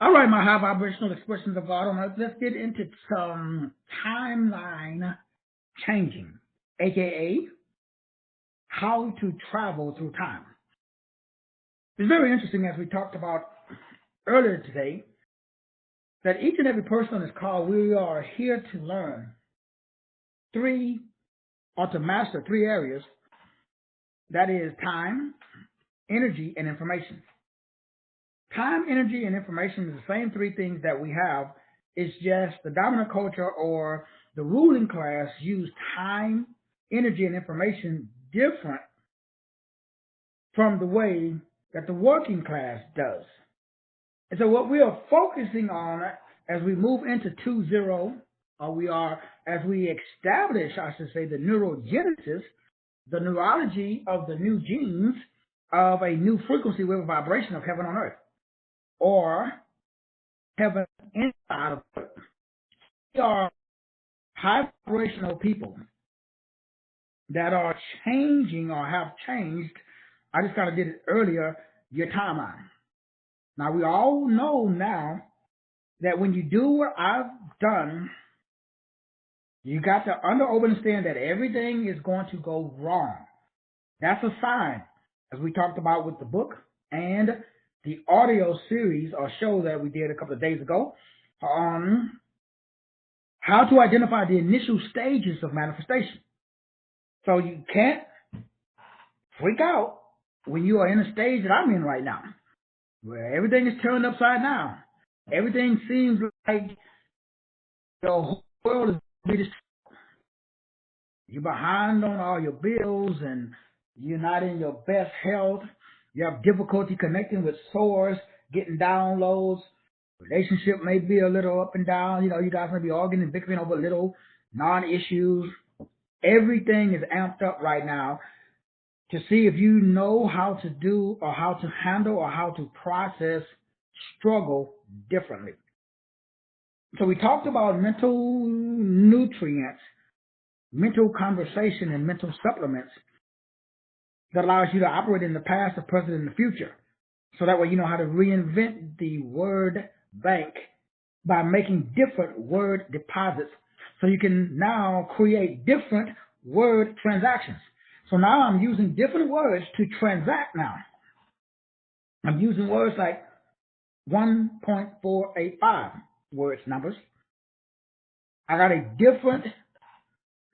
All right, my high vibrational expressions of God on earth. Let's get into some timeline changing, aka how to travel through time. It's very interesting, as we talked about earlier today, that each and every person on this call, we are here to learn three, or to master three areas. That is time, energy, and information. Time, energy, and information is the same three things that we have. It's just the dominant culture or the ruling class use time, energy, and information different from the way that the working class does. And so what we are focusing on as we move into 2.0, as we establish, I should say, the neurogenesis, the neurology of the new genes of a new frequency wave vibration of heaven on earth, or heaven inside of earth. We are high vibrational people that are changing or have changed. I just kind of did it earlier, your timeline. Now, we all know now that when you do what I've done, you got to understand that everything is going to go wrong. That's a sign, as we talked about with the book and the audio series or show that we did a couple of days ago on how to identify the initial stages of manifestation. So you can't freak out when you are in a stage that I'm in right now, where everything is turned upside down. Everything seems like the whole world is you're behind on all your bills and you're not in your best health. You have difficulty connecting with source, getting downloads. Relationship may be a little up and down. You know, you guys may be arguing and bickering over little non-issues. Everything is amped up right now to see if you know how to do or how to handle or how to process struggle differently. So we talked about mental nutrients, mental conversation, and mental supplements that allows you to operate in the past, the present, and the future. So that way you know how to reinvent the word bank by making different word deposits. So you can now create different word transactions. So now I'm using different words to transact now. I'm using words like 1.485 words, numbers. I got a different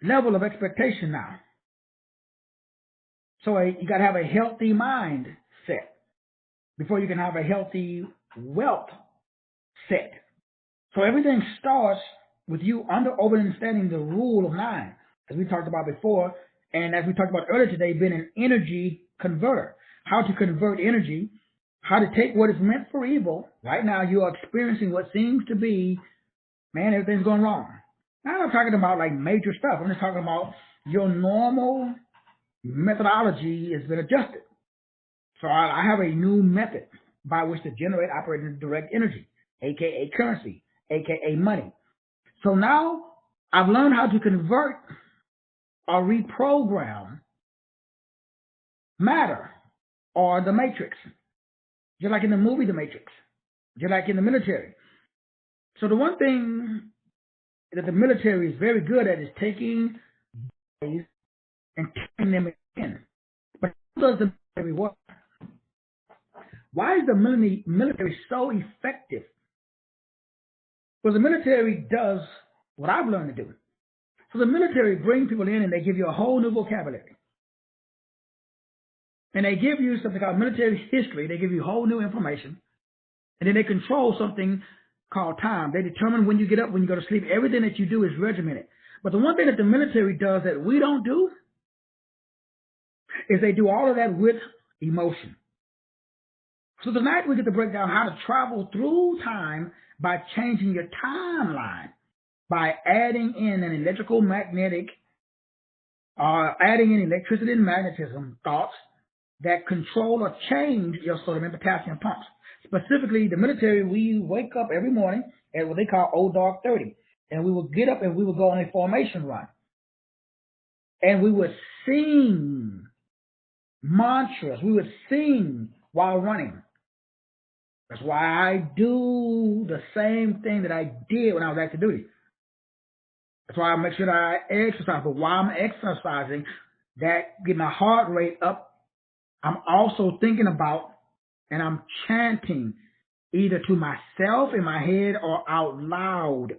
level of expectation now. So you got to have a healthy mind set before you can have a healthy wealth set. So everything starts with you understanding the rule of 9, as we talked about before, and as we talked about earlier today, being an energy converter. How to convert energy, how to take what is meant for evil. Right now you are experiencing what seems to be, man, everything's going wrong. Now I'm not talking about like major stuff. I'm just talking about your normal methodology has been adjusted. So I have a new method by which to generate, operate, and direct energy, aka currency, aka money. So now I've learned how to convert or reprogram matter or the matrix, just like in the movie The Matrix, just like in the military. So the one thing that the military is very good at is taking bodies and turning them in. But how does the military work? Why is the military so effective? Because the military does what I've learned to do. So the military brings people in and they give you a whole new vocabulary. And they give you something called military history. They give you whole new information. And then they control something called time. They determine when you get up, when you go to sleep. Everything that you do is regimented. But the one thing that the military does that we don't do is they do all of that with emotion. So tonight we get to break down how to travel through time by changing your timeline, by adding in an electrical magnetic, adding in electricity and magnetism thoughts that control or change your sodium and potassium pumps. Specifically, the military, we wake up every morning at what they call Old Dog 30. And we will get up and we will go on a formation run. And we would sing mantras. We would sing while running. That's why I do the same thing that I did when I was active duty. That's why I make sure that I exercise. But while I'm exercising, that get my heart rate up, I'm also thinking about and I'm chanting either to myself in my head or out loud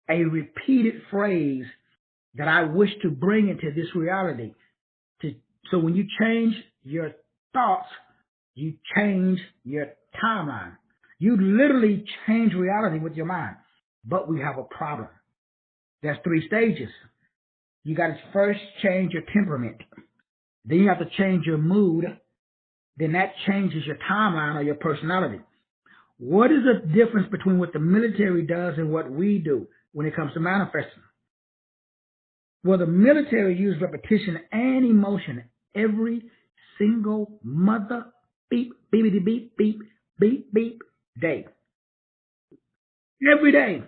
a repeated phrase that I wish to bring into this reality. So when you change your thoughts, you change your timeline. You literally change reality with your mind. But we have a problem. There's 3 stages. You got to first change your temperament. Then you have to change your mood. Then that changes your timeline or your personality. What is the difference between what the military does and what we do when it comes to manifesting? Well, the military uses repetition and emotion every single mother beep, beepity beep, beep, beep, beep day. Every day.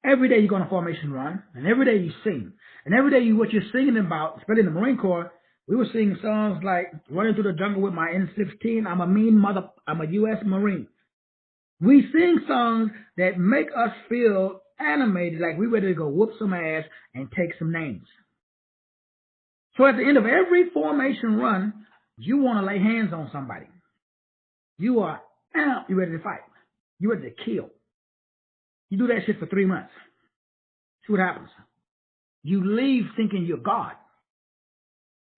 Every day you go on a formation run, and every day you sing. And every day what you're singing about, especially in the Marine Corps, we were singing songs like Running Through the Jungle with My N16, I'm a Mean Mother, I'm a U.S. Marine. We sing songs that make us feel animated, like we're ready to go whoop some ass and take some names. So at the end of every formation run, you want to lay hands on somebody. You are out, you're ready to fight. You're ready to kill. You do that shit for 3 months. See what happens. You leave thinking you're God.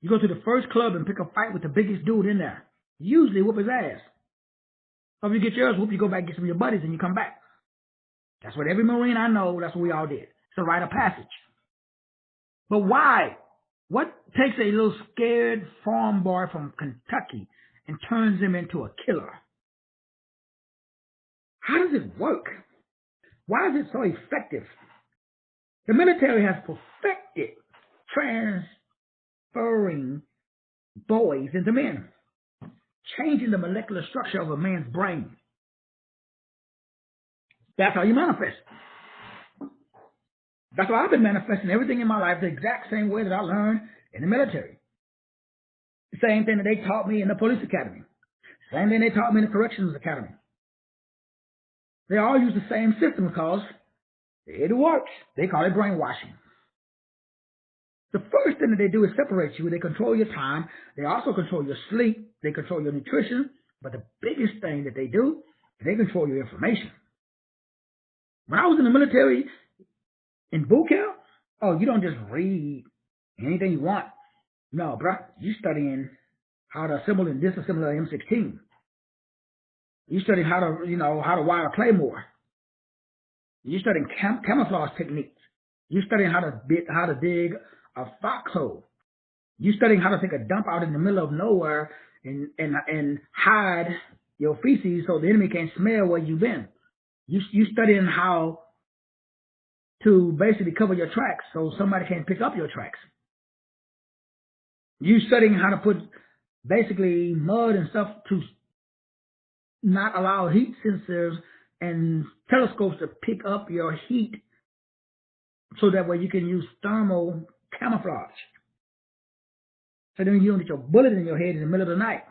You go to the first club and pick a fight with the biggest dude in there. Usually whoop his ass. Or if you get yours whoop, you go back and get some of your buddies and you come back. That's what every Marine I know, that's what we all did. It's a rite of passage. But why? What takes a little scared farm boy from Kentucky and turns him into a killer? How does it work? Why is it so effective? The military has perfected transferring boys into men, changing the molecular structure of a man's brain. That's how you manifest. That's why I've been manifesting everything in my life the exact same way that I learned in the military. The same thing that they taught me in the police academy. Same thing they taught me in the corrections academy. They all use the same system because it works. They call it brainwashing. The first thing that they do is separate you. They control your time. They also control your sleep. They control your nutrition. But the biggest thing that they do is they control your information. When I was in the military, in boot camp, oh, you don't just read anything you want. No, bro. You studying how to assemble and disassemble an M16. You studying how to wire a claymore. You studying camouflage techniques. You studying how to dig a foxhole. You studying how to take a dump out in the middle of nowhere and hide your feces so the enemy can't smell where you've been. You studying how to basically cover your tracks so somebody can't pick up your tracks. You studying how to put basically mud and stuff to not allow heat sensors and telescopes to pick up your heat so that way you can use thermal camouflage. So then you don't get your bullet in your head in the middle of the night.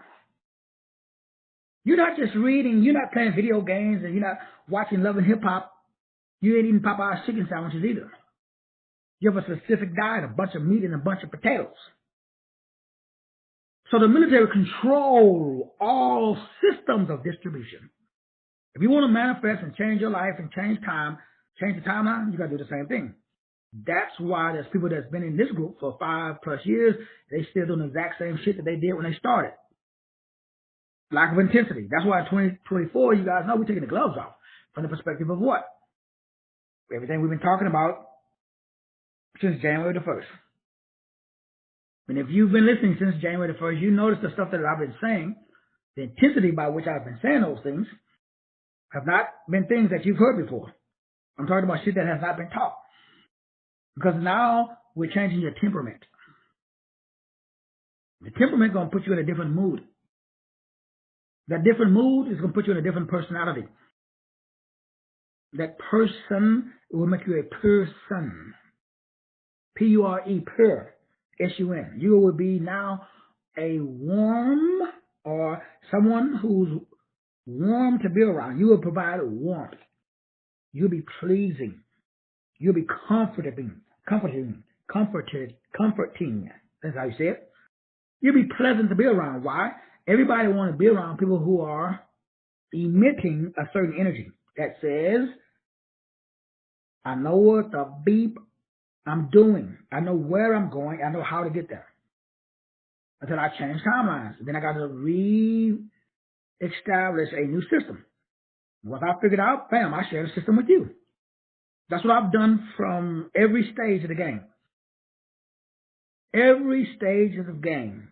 You're not just reading, you're not playing video games, and you're not watching Love and Hip Hop. You ain't eating Popeye's chicken sandwiches either. You have a specific diet, a bunch of meat and a bunch of potatoes. So the military control all systems of distribution. If you want to manifest and change your life and change time, change the timeline, you got to do the same thing. That's why there's people that's been in this group for 5+ years. They still doing the exact same shit that they did when they started. Lack of intensity. That's why in 2024, you guys know we're taking the gloves off. From the perspective of what? Everything we've been talking about since January the 1st. And if you've been listening since January the 1st, you notice the stuff that I've been saying, the intensity by which I've been saying those things, have not been things that you've heard before. I'm talking about shit that has not been taught. Because now we're changing your temperament. The temperament is going to put you in a different mood. That different mood is going to put you in a different personality. That person will make you a person. P-U-R-E, pure. S-U-N. You will be now a warm or someone who's warm to be around. You will provide warmth. You'll be pleasing. You'll be comforting. That's how you say it. You'll be pleasant to be around. Why? Everybody wants to be around people who are emitting a certain energy that says, I know what the beep I'm doing. I know where I'm going. I know how to get there. Until I change timelines. Then I got to re-establish a new system. Once I figured out, bam, I share the system with you. That's what I've done from every stage of the game. Every stage of the game.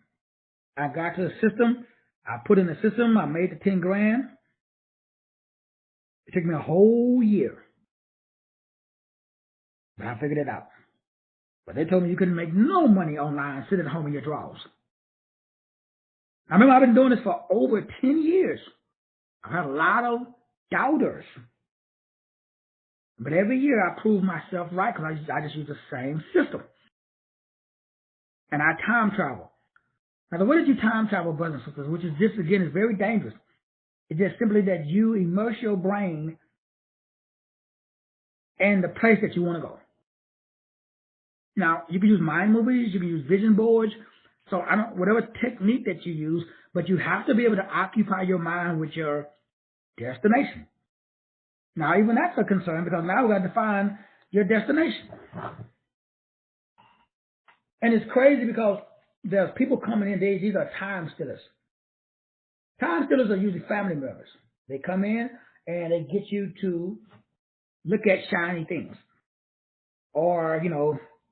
I got to the system. I put in the system. I made the 10 grand. It took me a whole year. But I figured it out. But they told me you couldn't make no money online sitting at home in your drawers. I remember I've been doing this for over 10 years. I've had a lot of doubters. But every year I prove myself right because I just use the same system. And I time travel. Now, the way that you time travel, brothers and sisters, which is this, again, is very dangerous. It's just simply that you immerse your brain in the place that you want to go. Now, you can use mind movies, you can use vision boards, so whatever technique that you use, but you have to be able to occupy your mind with your destination. Now, even that's a concern because now we've got to define your destination. And it's crazy because there's people coming in, these are time stealers. Time stealers are usually family members. They come in and they get you to look at shiny things. Or,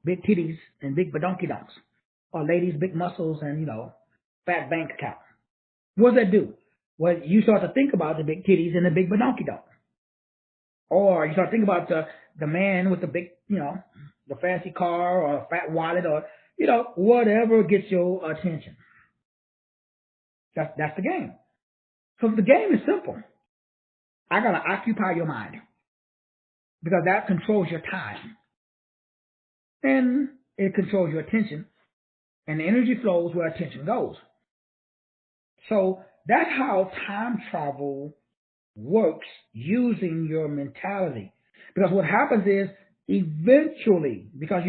big titties and big badonkey-donks. Or ladies, big muscles and, fat bank account. What does that do? Well, you start to think about the big titties and the big badonkey-donk. Or you start to think about the man with the big, the fancy car or a fat wallet or, whatever gets your attention. That's the game. So the game is simple. I got to occupy your mind because that controls your time. And it controls your attention. And the energy flows where attention goes. So that's how time travel works using your mentality. Because what happens is eventually, because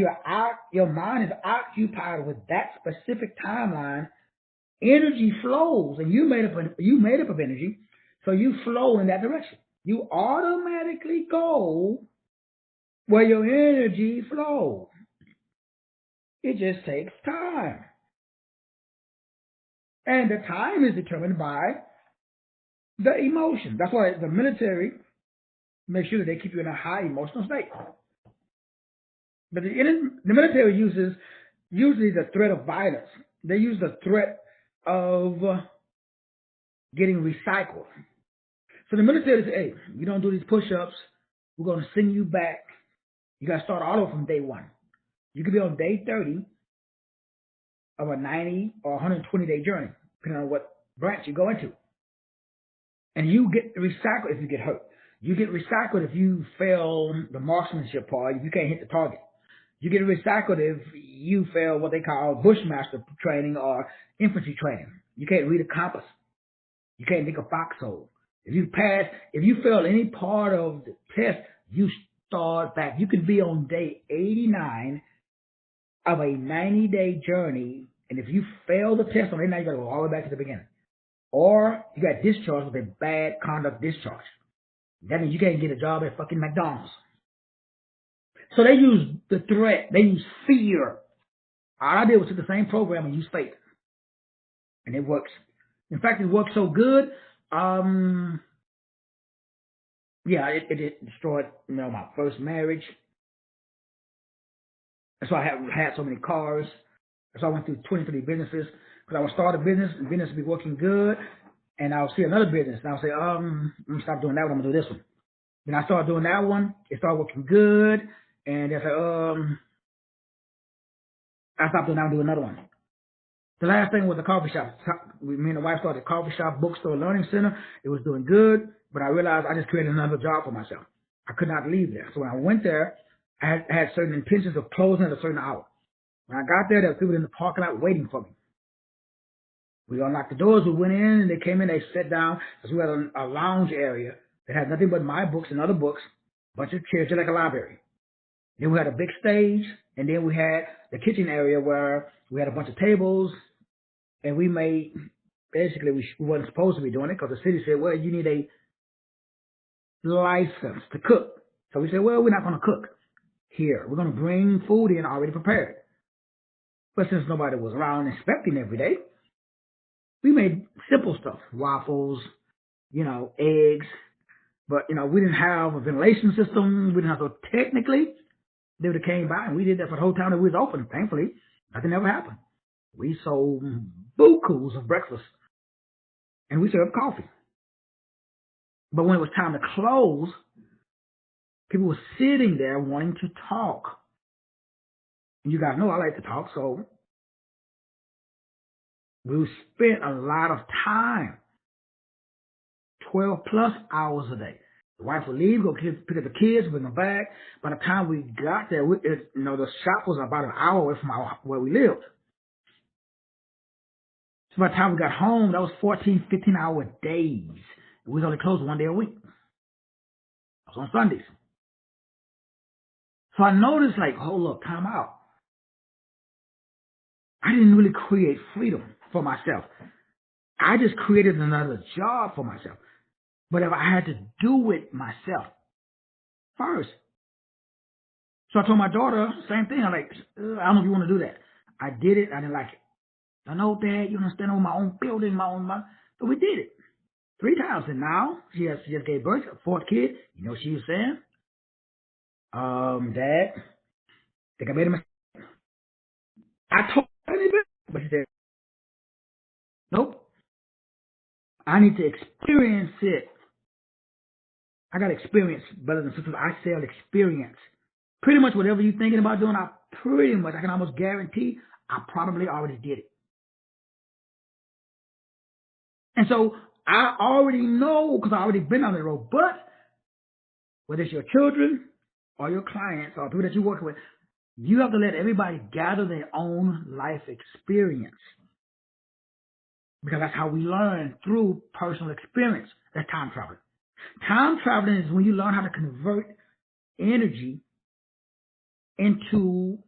your mind is occupied with that specific timeline, energy flows, and you made up of energy, so you flow in that direction. You automatically go where your energy flows. It just takes time. And the time is determined by the emotion. That's why the military makes sure that they keep you in a high emotional state. But the military uses usually the threat of violence. They use the threat of getting recycled. So the military says, hey, you don't do these push-ups, we're going to send you back. You got to start all over from day one. You could be on day 30 of a 90 or 120-day journey, depending on what branch you go into. And you get recycled if you get hurt. You get recycled if you fail the marksmanship part, if you can't hit the target. You get recycled if you fail what they call bushmaster training or infantry training. You can't read a compass. You can't dig a foxhole. If you fail any part of the test, you start back. You can be on day 89 of a 90-day journey, and if you fail the test on 89, you got to go all the way back to the beginning. Or you got discharged with a bad conduct discharge. That means you can't get a job at fucking McDonald's. So they use the threat. They use fear. All I did was take the same program and use faith. And it works. In fact, it works so good. It destroyed, my first marriage. That's why I had so many cars. That's why I went through 23 businesses. Because I would start a business, and the business would be working good, and I'll see another business, and I'll say, I'm going to stop doing that one, I'm going to do this one. Then I started doing that one, it started working good, and I said, I stopped doing that one, do another one. The last thing was the coffee shop. Me and the wife started a coffee shop, bookstore, learning center. It was doing good, but I realized I just created another job for myself. I could not leave there. So when I went there, I had certain intentions of closing at a certain hour. When I got there were people in the parking lot waiting for me. We unlocked the doors. We went in, and they came in. They sat down because we had a lounge area that had nothing but my books and other books, a bunch of chairs, just like a library. Then we had a big stage, and then we had the kitchen area where we had a bunch of tables, and we made, basically, we wasn't supposed to be doing it because the city said, well, you need a license to cook. So we said, well, we're not going to cook here. We're going to bring food in already prepared. But since nobody was around inspecting every day, we made simple stuff, waffles, eggs. But, we didn't have a ventilation system. We didn't have, so technically, they would have came by, and we did that for the whole time that we was open. Thankfully, nothing ever happened. We sold bukus of breakfast, and we served coffee. But when it was time to close, people were sitting there wanting to talk. And you guys know I like to talk, so we spent a lot of time, 12 plus hours a day. The wife would leave, go pick up the kids, bring them back. By the time we got there, the shop was about an hour away from where we lived. So by the time we got home, that was 14, 15-hour days. We was only closed one day a week. That was on Sundays. So I noticed, hold up, time out. I didn't really create freedom for myself. I just created another job for myself. But if I had to do it myself first. So I told my daughter, same thing. I'm like, I don't know if you want to do that. I did it. I didn't like it. I know, Dad, you understand, on my own building, my own. But we did it 3 times. And now she just gave birth to a 4th kid. You know what she was saying? Dad, I think I made a mistake. I told her anything, but she said, nope. I need to experience it. I got experience, brothers and sisters. I sell experience. Pretty much whatever you're thinking about doing, I can almost guarantee I probably already did it. And so I already know, because I've already been on the road. But whether it's your children or your clients or people that you're working with, you have to let everybody gather their own life experience. Because that's how we learn, through personal experience. That's time traveling. Time traveling is when you learn how to convert energy into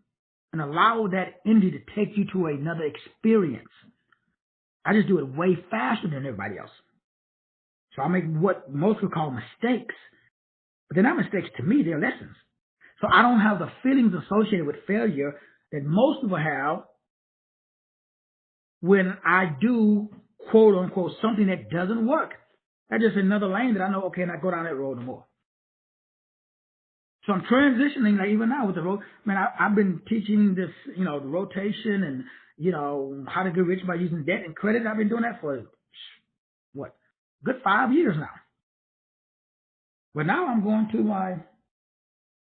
and allow that energy to take you to another experience. I just do it way faster than everybody else. So I make what most would call mistakes. But they're not mistakes to me, they're lessons. So I don't have the feelings associated with failure that most people have when I do, quote unquote, something that doesn't work. That's just another lane that I know, okay, not go down that road no more. So I'm transitioning, even now with the road. Man, I've been teaching this, the rotation and, how to get rich by using debt and credit. I've been doing that for, good 5 years now. But now I'm going to my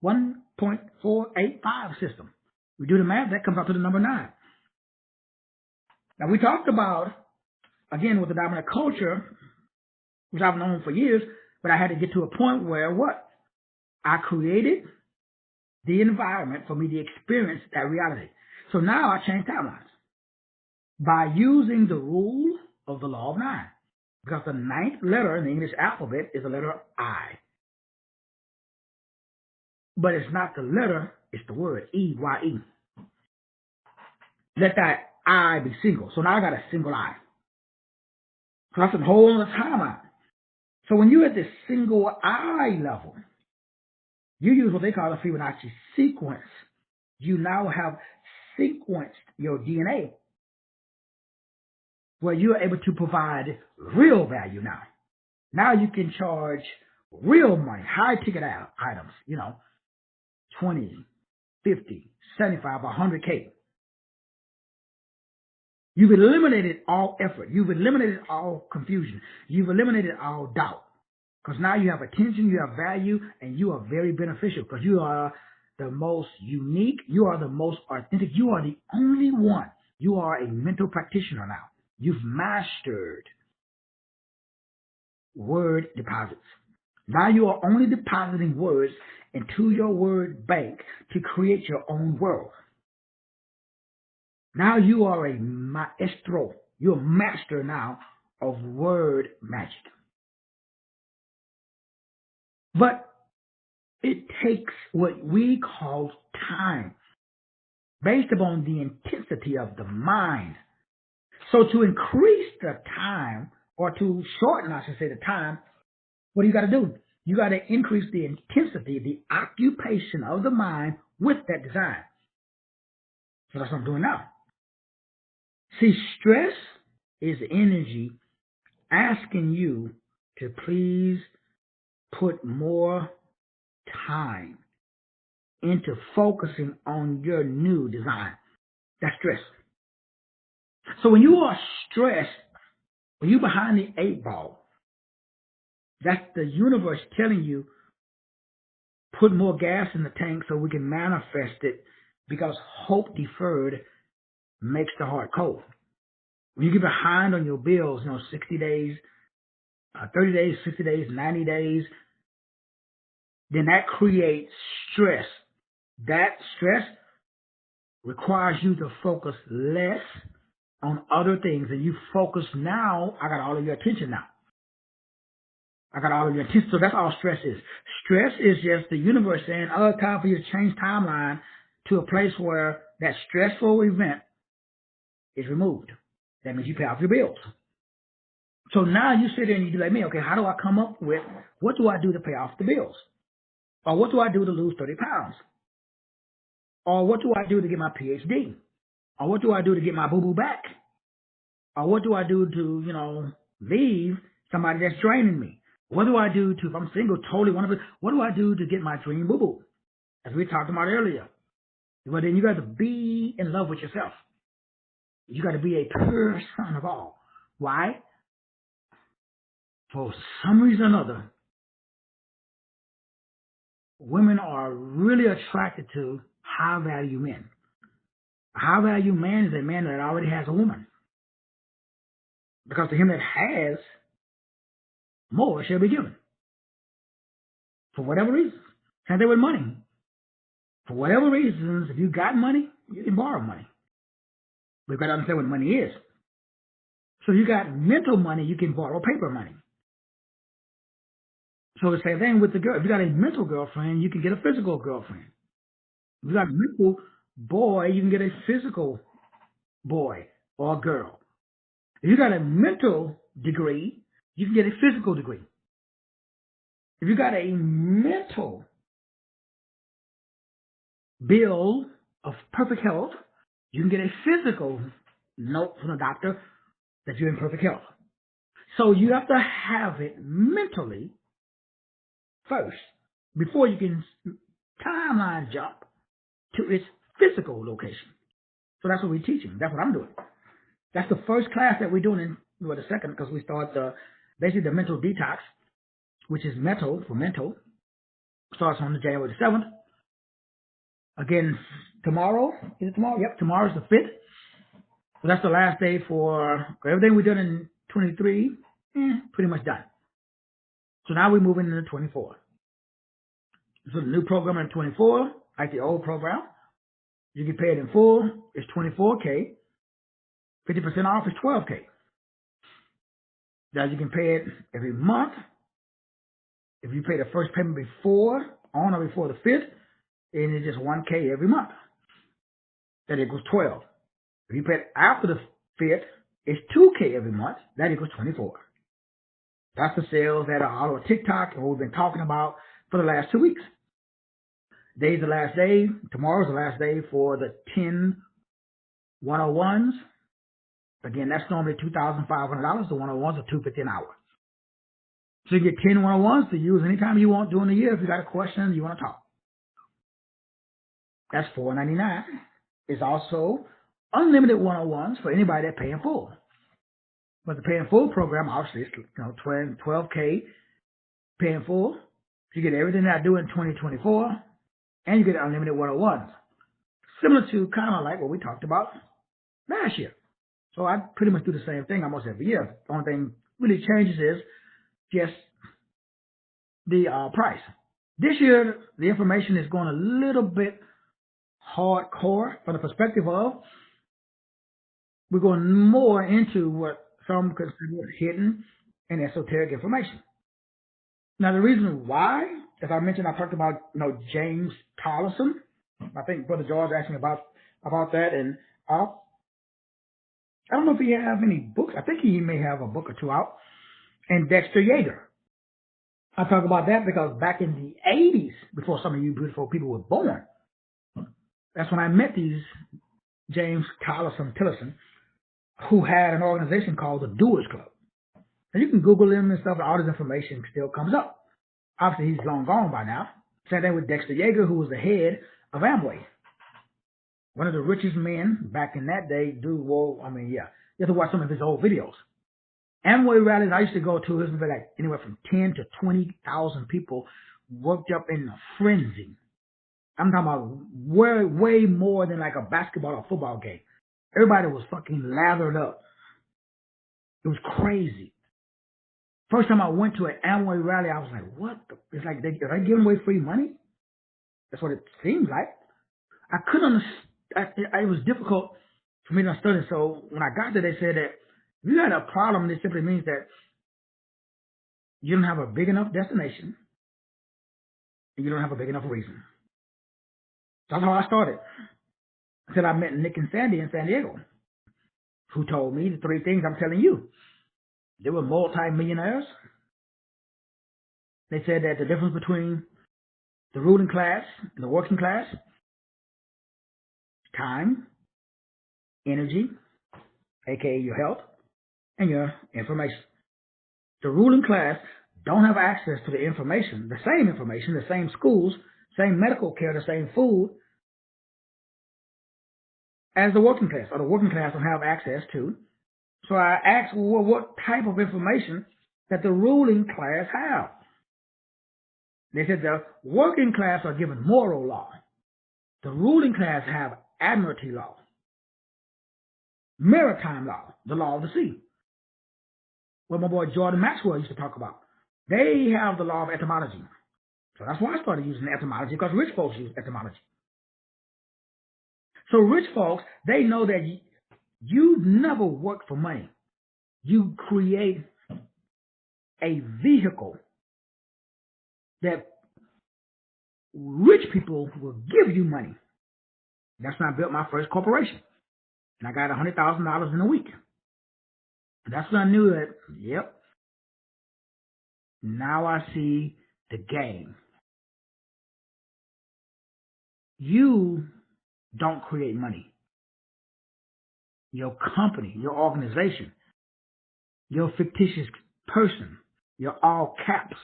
1.485 system. We do the math, that comes out to the number 9. Now, we talked about, again, with the dominant culture, which I've known for years, but I had to get to a point where I created the environment for me to experience that reality. So now I change timelines by using the rule of the law of 9. Because the 9th letter in the English alphabet is the letter I. But it's not the letter, it's the word, E-Y-E. Let that I be single. So now I got a single I. So that's a whole other timeline. So when you're at this single I level, you use what they call a Fibonacci sequence. You now have sequenced your DNA where you're able to provide real value now. Now you can charge real money, high ticket items, 20, 50, 75, 100K. You've eliminated all effort. You've eliminated all confusion. You've eliminated all doubt. Because now you have attention, you have value, and you are very beneficial because you are the most unique. You are the most authentic. You are the only one. You are a mental practitioner now. You've mastered word deposits. Now you are only depositing words into your word bank to create your own world. Now you are a maestro. You're a master now of word magic. But it takes what we call time based upon the intensity of the mind. So to increase the time, or to shorten, I should say, the time, what do you got to do? You got to increase the intensity, the occupation of the mind with that design. So that's what I'm doing now. See, stress is energy asking you to please put more time into focusing on your new design. That's stress. So when you are stressed, when you're behind the 8 ball, that's the universe telling you, put more gas in the tank so we can manifest it, because hope deferred makes the heart cold. When you get behind on your bills, 60 days, 30 days, 60 days, 90 days, then that creates stress. That stress requires you to focus less on other things, and you focus now. I got all of your attention now. I got all of your attention. So that's all stress is. Stress is just the universe saying, time for you to change timeline to a place where that stressful event is removed. That means you pay off your bills. So now you sit there and you do like me, okay, how do I come up with, what do I do to pay off the bills? Or what do I do to lose 30 pounds? Or what do I do to get my PhD? Or what do I do to get my boo-boo back? Or what do I do to, leave somebody that's draining me? What do I do to, if I'm single, totally one of it, what do I do to get my dream boo-boo? As we talked about earlier. Well, then you got to be in love with yourself. You got to be a pure son of all. Why? For some reason or another, women are really attracted to high-value men. A high-value man is a man that already has a woman. Because to him that has, more shall be given. For whatever reason. Same thing with money. For whatever reasons, if you got money, you can borrow money. We've got to understand what money is. So if you got mental money, you can borrow paper money. So the same thing with the girl. If you got a mental girlfriend, you can get a physical girlfriend. If you got a mental boy, you can get a physical boy or girl. If you got a mental degree, you can get a physical degree. If you got a mental bill of perfect health, you can get a physical note from the doctor that you're in perfect health. So you have to have it mentally first before you can timeline jump to its physical location. So that's what we're teaching. That's what I'm doing. That's the first class that we're doing the second, because we start basically the mental detox, which is mental for mental. Starts on January the 7th. Again, tomorrow. Is it tomorrow? Yep, tomorrow's the 5th. So that's the last day for everything we did in 23. Pretty much done. So now we're moving into 24. So the new program in 24, like the old program, you can pay it in full. It's $24K. 50% off is $12K. Now you can pay it every month. If you pay the first payment on or before the 5th, then it's just $1K every month. That equals 12. If you pay it after the 5th, it's $2K every month. That equals 24. That's the sales that are all over TikTok and what we've been talking about for the last 2 weeks. Today's the last day. Tomorrow's the last day for the 10 101s. Again, that's normally $2,500. The 101s are $250 an hour. So you get 10 101s to use anytime you want during the year if you got a question you want to talk. That's $499. It's also unlimited 101s for anybody that pay in full. But the pay in full program, obviously, it's $12K pay in full. You get everything that I do in 2024, and you get unlimited 101s. Similar to kind of like what we talked about last year. So I pretty much do the same thing almost every year. The only thing really changes is just the price. This year, the information is going a little bit hardcore from the perspective of we're going more into what some consider hidden and esoteric information. Now, the reason why, as I mentioned, I talked about, James Tollison. I think Brother George asked me about that, and I don't know if he has any books. I think he may have a book or two out. And Dexter Yeager. I talk about that because back in the 80s, before some of you beautiful people were born, that's when I met these James Tillison, who had an organization called the Doers Club. And you can Google him and stuff, and all this information still comes up. Obviously, he's long gone by now. Same thing with Dexter Yeager, who was the head of Amway. One of the richest men back in that day. You have to watch some of his old videos. Amway rallies I used to go to, it would be like anywhere from 10 to 20,000 people worked up in a frenzy. I'm talking about way more than like a basketball or football game. Everybody was fucking lathered up. It was crazy. First time I went to an Amway rally, I was like, what? It's like, are they giving away free money? That's what it seems like. I couldn't understand. It was difficult for me to understand. So when I got there, they said that if you got a problem, this simply means that you don't have a big enough destination and you don't have a big enough reason. That's how I started. Until I met Nick and Sandy in San Diego, who told me the three things I'm telling you. They were multi-millionaires. They said that the difference between the ruling class and the working class, time, energy, aka your health, and your information. The ruling class don't have access to the information, the same schools, same medical care, the same food as the working class, or the working class don't have access to. So I asked, well, what type of information that the ruling class have? They said the working class are given moral law. The ruling class have admiralty law, maritime law, the law of the sea. What my boy Jordan Maxwell used to talk about. They have the law of etymology. So that's why I started using etymology, because rich folks use etymology. So rich folks, they know that you never work for money. You create a vehicle that rich people will give you money. That's when I built my first corporation. And I got $100,000 in a week. And that's when I knew that, yep, now I see the game. You don't create money. Your company, your organization, your fictitious person, your all caps,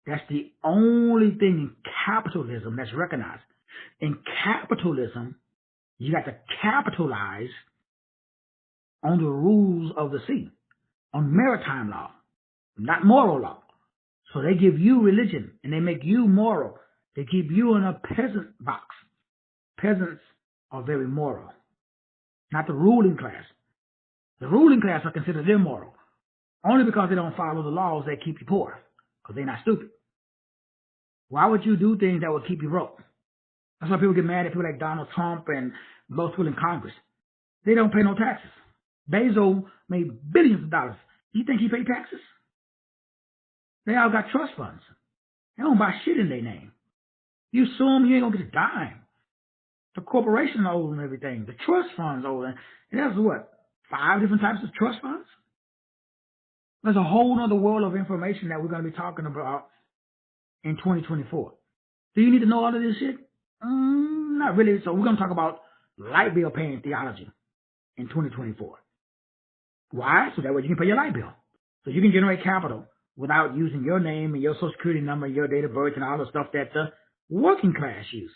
that's the only thing in capitalism that's recognized. In capitalism, you got to capitalize on the rules of the sea, on maritime law, not moral law. So they give you religion and they make you moral. They keep you in a peasant box. Peasants are very moral, not the ruling class. The ruling class are considered immoral. Only because they don't follow the laws, they keep you poor, because they're not stupid. Why would you do things that would keep you broke? That's why people get mad at people like Donald Trump and most people in Congress. They don't pay no taxes. Bezos made billions of dollars. You think he paid taxes? They all got trust funds. They don't buy shit in their name. You sue them, you ain't gonna get a dime. The corporation owes them everything. The trust funds owe them. And that's what? 5 different types of trust funds? There's a whole other world of information that we're going to be talking about in 2024. Do you need to know all of this shit? Not really. So we're going to talk about light bill paying theology in 2024. Why? So that way you can pay your light bill. So you can generate capital without using your name and your social security number, your date of birth, and all the stuff that the working class use.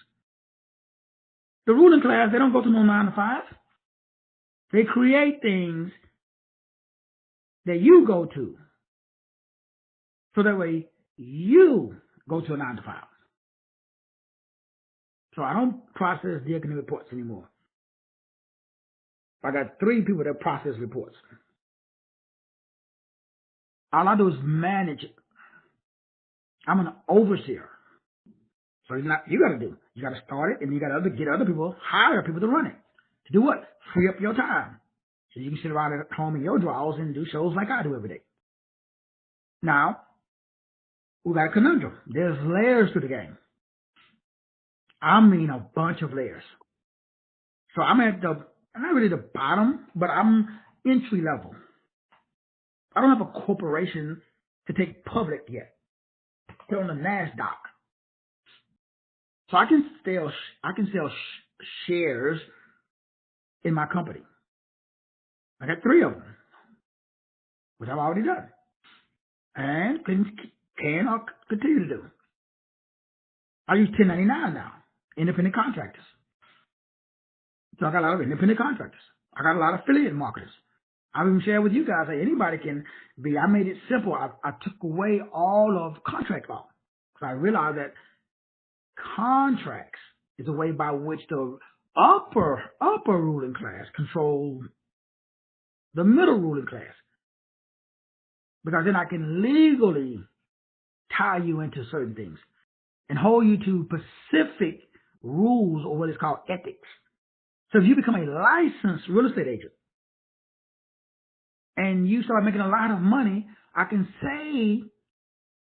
The ruling class, they don't go to no 9 to 5. They create things that you go to. So that way you go to a 9 to 5. So I don't process Diaconia reports anymore. I got 3 people that process reports. All I do is manage it. I'm an overseer. So you got to do. You got to start it, and you got to get other people, hire people to run it. To do what? Free up your time. So you can sit around at home in your drawers and do shows like I do every day. Now, we got a conundrum. There's layers to the game. I mean a bunch of layers. So I'm not really the bottom, but I'm entry level. I don't have a corporation to take public yet. Still on the NASDAQ. So I can sell shares in my company. I got 3 of them, which I've already done, and can or continue to do. I use 1099 now, independent contractors. So I got a lot of independent contractors. I got a lot of affiliate marketers. I've even shared with you guys that anybody can be. I made it simple. I took away all of contract law because I realized that contracts is a way by which the upper ruling class control the middle ruling class, because then I can legally tie you into certain things and hold you to specific rules or what is called ethics. So if you become a licensed real estate agent and you start making a lot of money, I can say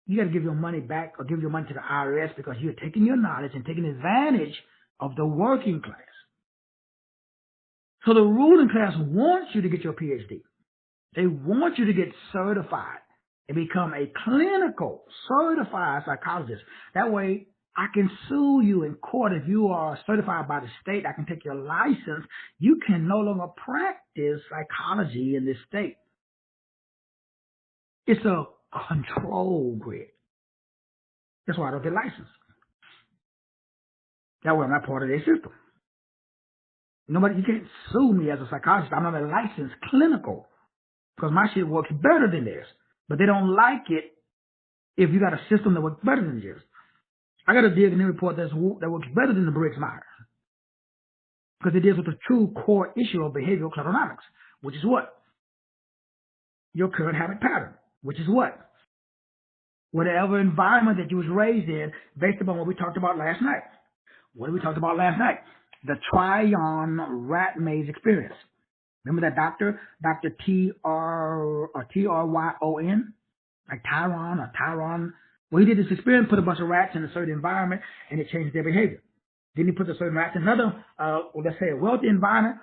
you got to give your money back or give your money to the IRS because you're taking your knowledge and taking advantage of the working class. So the ruling class wants you to get your PhD. They want you to get certified and become a clinical certified psychologist. That way, I can sue you in court. If you are certified by the state, I can take your license. You can no longer practice psychology in this state. It's a control grid. That's why I don't get licensed. That way, I'm not part of their system. You can't sue me as a psychologist. I'm not a licensed clinical because my shit works better than theirs. But they don't like it if you got a system that works better than yours. I got a DNA report that works better than the Briggs-Myers because it deals with the true core issue of behavioral clitonomics, which is what? Your current habit pattern, which is what? Whatever environment that you was raised in based upon what we talked about last night. What did we talk about last night? The Tryon rat maze experience. Remember that doctor? Dr. TRYON? Like Tyron. Well, he did this experiment, put a bunch of rats in a certain environment, and it changed their behavior. Then he put the certain rats in another, let's say a wealthy environment.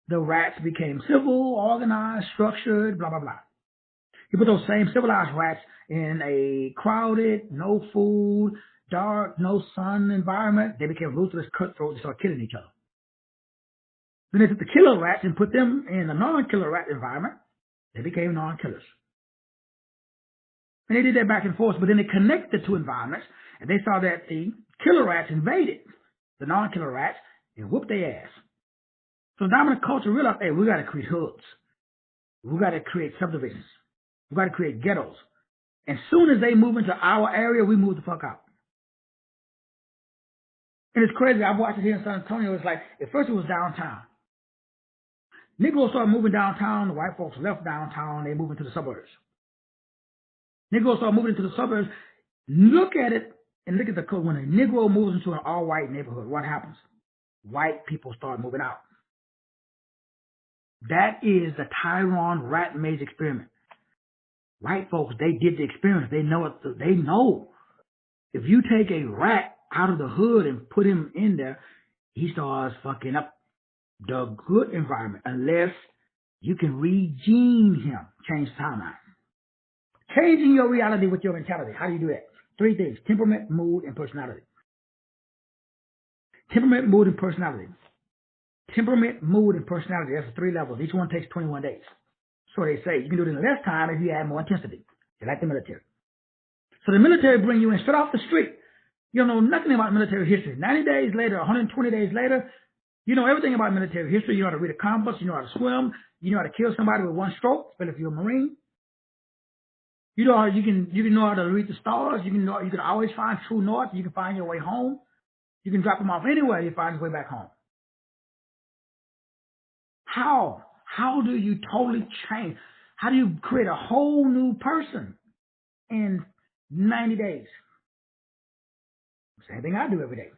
The rats became civil, organized, structured, blah, blah, blah. He put those same civilized rats in a crowded, no food, dark, no sun environment. They became ruthless, cutthroat, they started killing each other. Then they took the killer rats and put them in a non-killer rat environment. They became non-killers. And they did that back and forth, but then they connected the 2 environments, and they saw that the killer rats invaded the non-killer rats and whooped their ass. So the dominant culture realized, hey, we got to create hoods. We got to create subdivisions. We got to create ghettos. And as soon as they move into our area, we move the fuck out. And it's crazy. I've watched it here in San Antonio. It's like, at first it was downtown. Negroes started moving downtown. The white folks left downtown. They moved into the suburbs. Negroes start moving into the suburbs. Look at it and look at the code. When a Negro moves into an all-white neighborhood, what happens? White people start moving out. That is the Tyron rat maze experiment. White folks, they did the experiment. They know it. They know if you take a rat out of the hood and put him in there, he starts fucking up the good environment unless you can regene him, change the timeline. Changing your reality with your mentality. How do you do that? 3 things: temperament, mood, and personality. Temperament, mood, and personality. Temperament, mood, and personality. That's the 3 levels. Each one takes 21 days. So they say you can do it in less time if you add more intensity. They like the military. So the military bring you in straight off the street. You don't know nothing about military history. 90 days later, 120 days later, you know everything about military history. You know how to read a compass. You know how to swim. You know how to kill somebody with 1 stroke, especially if you're a Marine. You know how you can know how to read the stars. You can always find true north. You can find your way home. You can drop him off anywhere. You find his way back home. How? How do you totally change? How do you create a whole new person in 90 days? Same thing I do every day.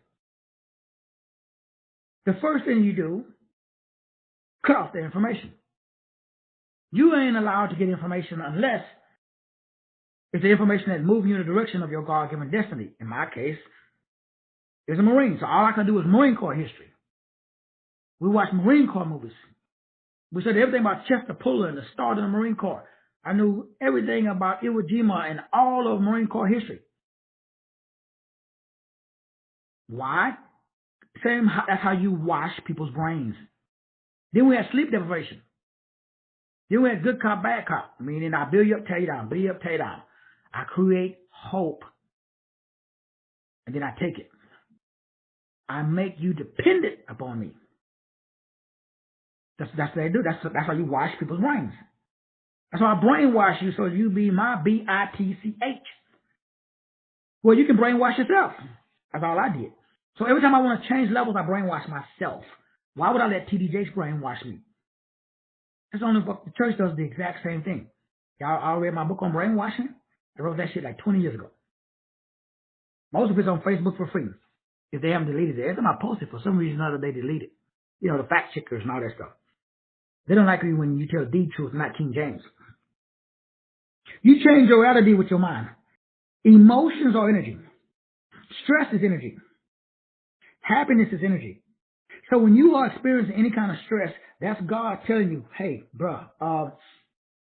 The first thing you do, cut off the information. You ain't allowed to get information unless it's the information that moves you in the direction of your God-given destiny. In my case, it's a Marine. So all I can do is Marine Corps history. We watch Marine Corps movies. We studied everything about Chester Puller and the start of the Marine Corps. I knew everything about Iwo Jima and all of Marine Corps history. Why? That's how you wash people's brains. Then we had sleep deprivation. Then we had good cop, bad cop. Meaning I build you up, tear you down, build you up, tear you down. I create hope. And then I take it. I make you dependent upon me. That's what they do. That's how you wash people's brains. That's how I brainwash you so you be my BITCH. Well, you can brainwash yourself. That's all I did. So every time I want to change levels, I brainwash myself. Why would I let TD Jakes brainwash me? That's only what the church does the exact same thing. Y'all read my book on brainwashing? I wrote that shit like 20 years ago. Most of it's on Facebook for free. If they haven't deleted it. Every time I post it, for some reason or other, they delete it. You know, the fact checkers and all that stuff. They don't like me when you tell the truth, not King James. You change your reality with your mind. Emotions are energy. Stress is energy. Happiness is energy. So when you are experiencing any kind of stress, that's God telling you, hey, bruh,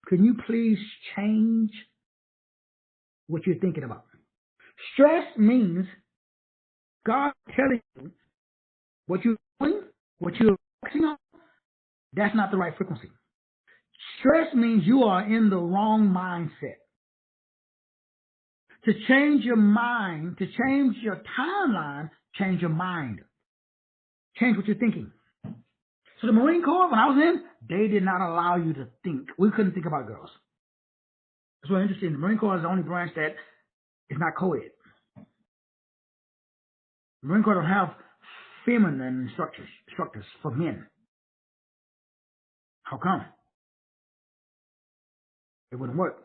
can you please change what you're thinking about? Stress means God telling you what you're doing, what you're focusing on, that's not the right frequency. Stress means you are in the wrong mindset. To change your mind, to change your timeline, change your mind. Change what you're thinking. So the Marine Corps, when I was in, they did not allow you to think. We couldn't think about girls. That's what's interesting. The Marine Corps is the only branch that is not co-ed. The Marine Corps don't have feminine instructors for men. How come? It wouldn't work.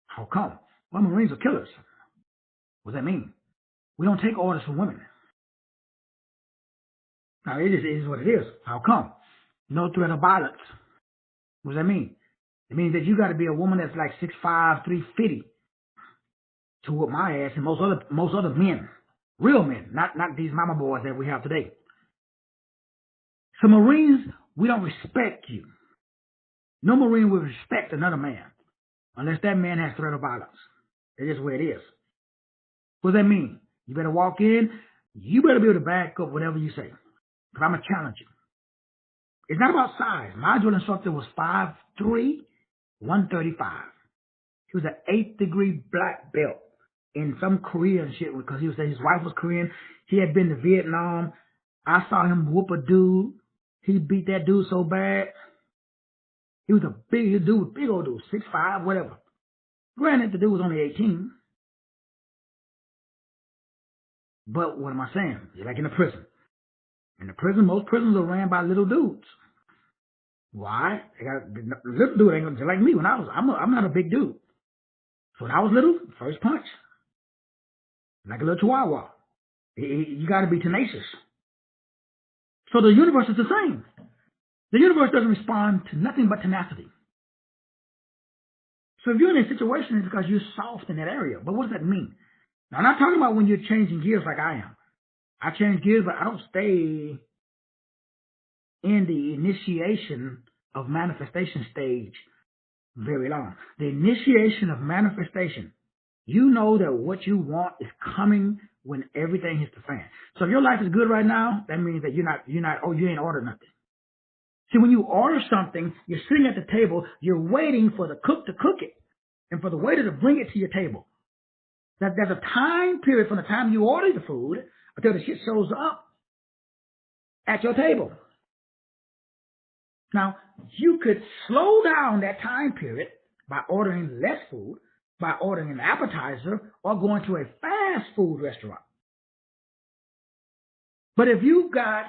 How come? Well, Marines are killers. What does that mean? We don't take orders from women. Now, it is what it is. How come? No threat of violence. What does that mean? It means that you got to be a woman that's like 6'5", 350 to whoop my ass and most other men, real men, not these mama boys that we have today. So Marines, we don't respect you. No Marine will respect another man unless that man has threat of violence. It is where it is. What does that mean? You better walk in. You better be able to back up whatever you say. Because I'm going to challenge you. It's not about size. My drill instructor was 5'3", 135. He was an 8th degree black belt in some Korean shit because his wife was Korean. He had been to Vietnam. I saw him whoop a dude. He beat that dude so bad. He was a big dude, big old dude, 6'5", whatever. Granted, the dude was only 18. But what am I saying? You're like in a prison. In the prison, most prisons are ran by little dudes. Why? Little dude ain't gonna like me when I'm not a big dude. So when I was little, first punch. Like a little chihuahua. You gotta be tenacious. So the universe is the same. The universe doesn't respond to nothing but tenacity. So if you're in a situation, it's because you're soft in that area. But what does that mean? Now, I'm not talking about when you're changing gears like I am. I change gears, but I don't stay in the initiation of manifestation stage very long. The initiation of manifestation, you know that what you want is coming when everything hits the fan. So if your life is good right now, that means that you ain't ordered nothing. See, when you order something, you're sitting at the table, you're waiting for the cook to cook it and for the waiter to bring it to your table. There's a time period from the time you order the food until the shit shows up at your table. Now, you could slow down that time period by ordering less food, by ordering an appetizer, or going to a fast food restaurant. But if you've got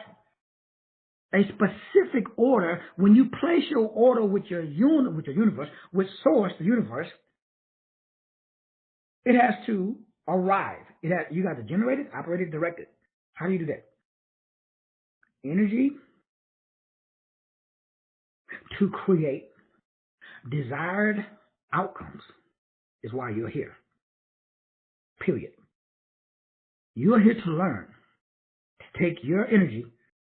a specific order, when you place your order with your universe, with source, the universe, it has to arrive. You got to generate it, operate it, direct it. How do you do that? Energy to create, Desired outcomes is why you're here. Period. You're here to learn, to take your energy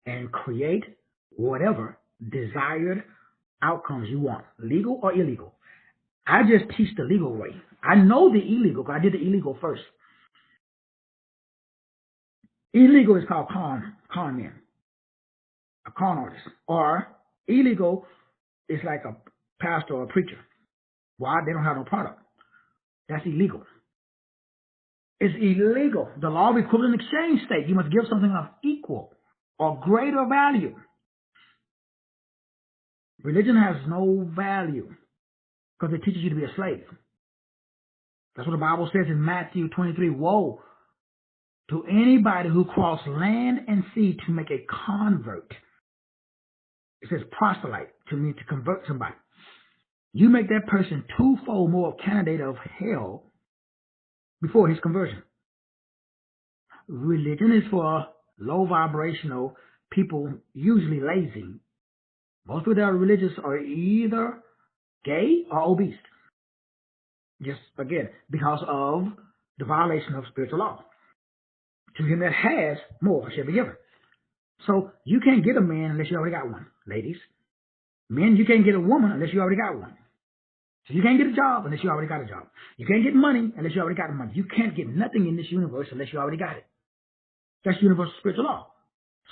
and create whatever desired outcomes you want, legal or illegal. I just teach the legal way. I know the illegal because I did the illegal first. Illegal is called con men, a con artist. Or illegal is like a pastor or a preacher. Why? They don't have no product. That's illegal. It's illegal. The law of equivalent exchange states you must give something of equal or greater value. Religion has no value because it teaches you to be a slave. That's what the Bible says in Matthew 23. Woe to anybody who crossed land and sea to make a convert. It says proselyte, to mean to convert somebody. You make that person twofold more a candidate of hell before his conversion. Religion is for low vibrational people, usually lazy. Most people that are religious are either gay or obese. Just again, because of the violation of spiritual law. To him that has, more shall be given. So you can't get a man unless you already got one, ladies. Men, you can't get a woman unless you already got one. So you can't get a job unless you already got a job. You can't get money unless you already got the money. You can't get nothing in this universe unless you already got it. That's universal spiritual law.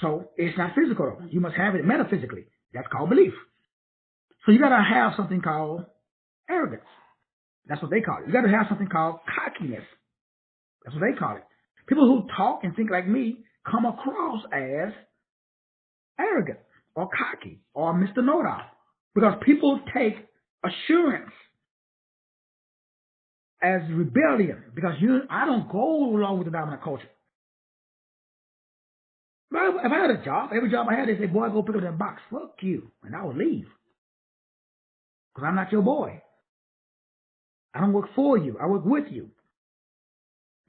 So it's not physical. You must have it metaphysically. That's called belief. So you got to have something called arrogance. That's what they call it. You got to have something called cockiness. That's what they call it. People who talk and think like me come across as arrogant or cocky or Mr. Know-It-All. Because people take assurance as rebellion. Because I don't go along with the dominant culture. If I had a job, every job I had, they say, boy, go pick up that box. Fuck you. And I would leave. Because I'm not your boy. I don't work for you. I work with you.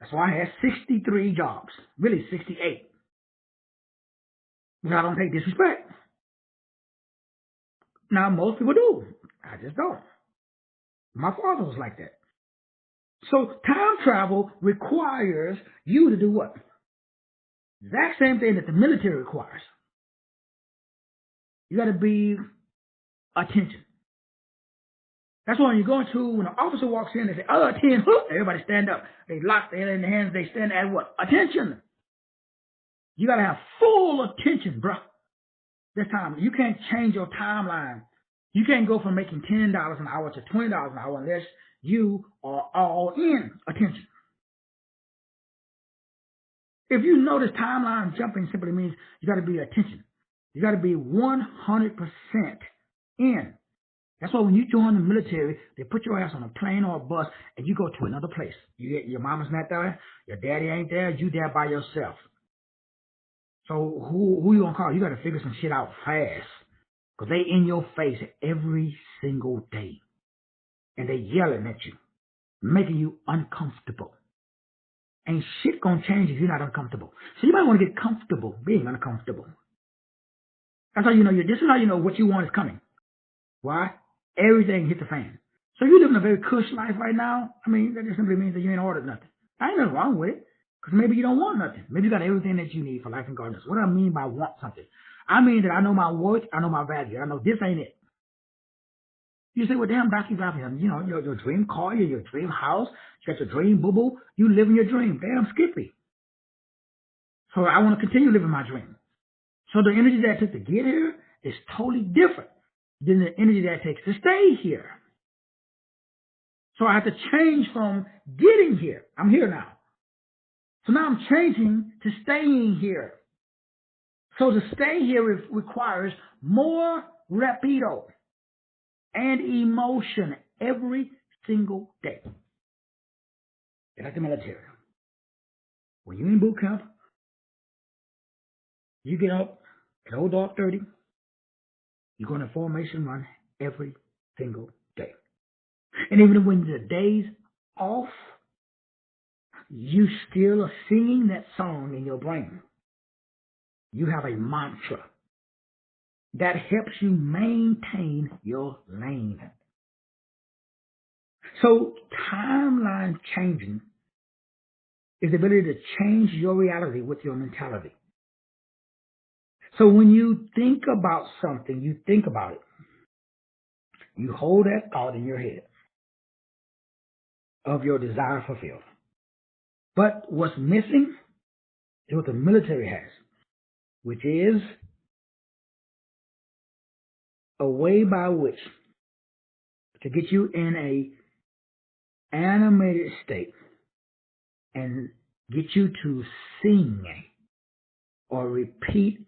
That's why I had 63 jobs. Really, 68. Because I don't take disrespect. Now, most people do. I just don't. My father was like that. So time travel requires you to do what? The exact same thing that the military requires. You got to be attention. That's why when you go into, when an officer walks in, they say, attend, everybody stand up. They lock their hands, they stand at what? Attention. You got to have full attention, bro. This time, you can't change your timeline. You can't go from making $10 an hour to $20 an hour unless you are all in attention. If you notice timeline jumping simply means you got to be attention. You got to be 100% in. That's why when you join the military, they put your ass on a plane or a bus and you go to another place. Your mama's not there, your daddy ain't there, you there by yourself. So who you gonna call? You got to figure some shit out fast. Because they in your face every single day. And they yelling at you, making you uncomfortable. Ain't shit gonna change if you're not uncomfortable. So you might want to get comfortable being uncomfortable. That's how you know this is how you know what you want is coming. Why? Everything hit the fan. So you're living a very cush life right now. I mean, that just simply means that you ain't ordered nothing. I ain't nothing wrong with it. Because maybe you don't want nothing. Maybe you got everything that you need for life and godliness. What do I mean by want something? I mean that I know my worth, I know my value. I know this ain't it. You say, well, damn, Doc, you got your dream car, your dream house, you got your dream boo-boo. You living your dream. Damn, Skippy. So I want to continue living my dream. So the energy that it took to get here is totally different than the energy that it takes to stay here. So I have to change from getting here. I'm here now. So now I'm changing to staying here. So to stay here requires more rapido and emotion every single day. It's like the military. When you're in boot camp, you get up at old dark 30, you go on a formation run every single day. And even when the day's off, you still are singing that song in your brain. You have a mantra that helps you maintain your lane. So timeline changing is the ability to change your reality with your mentality. So when you think about something, you think about it. You hold that thought in your head of your desire fulfilled. But what's missing is what the military has, which is a way by which to get you in a animated state and get you to sing or repeat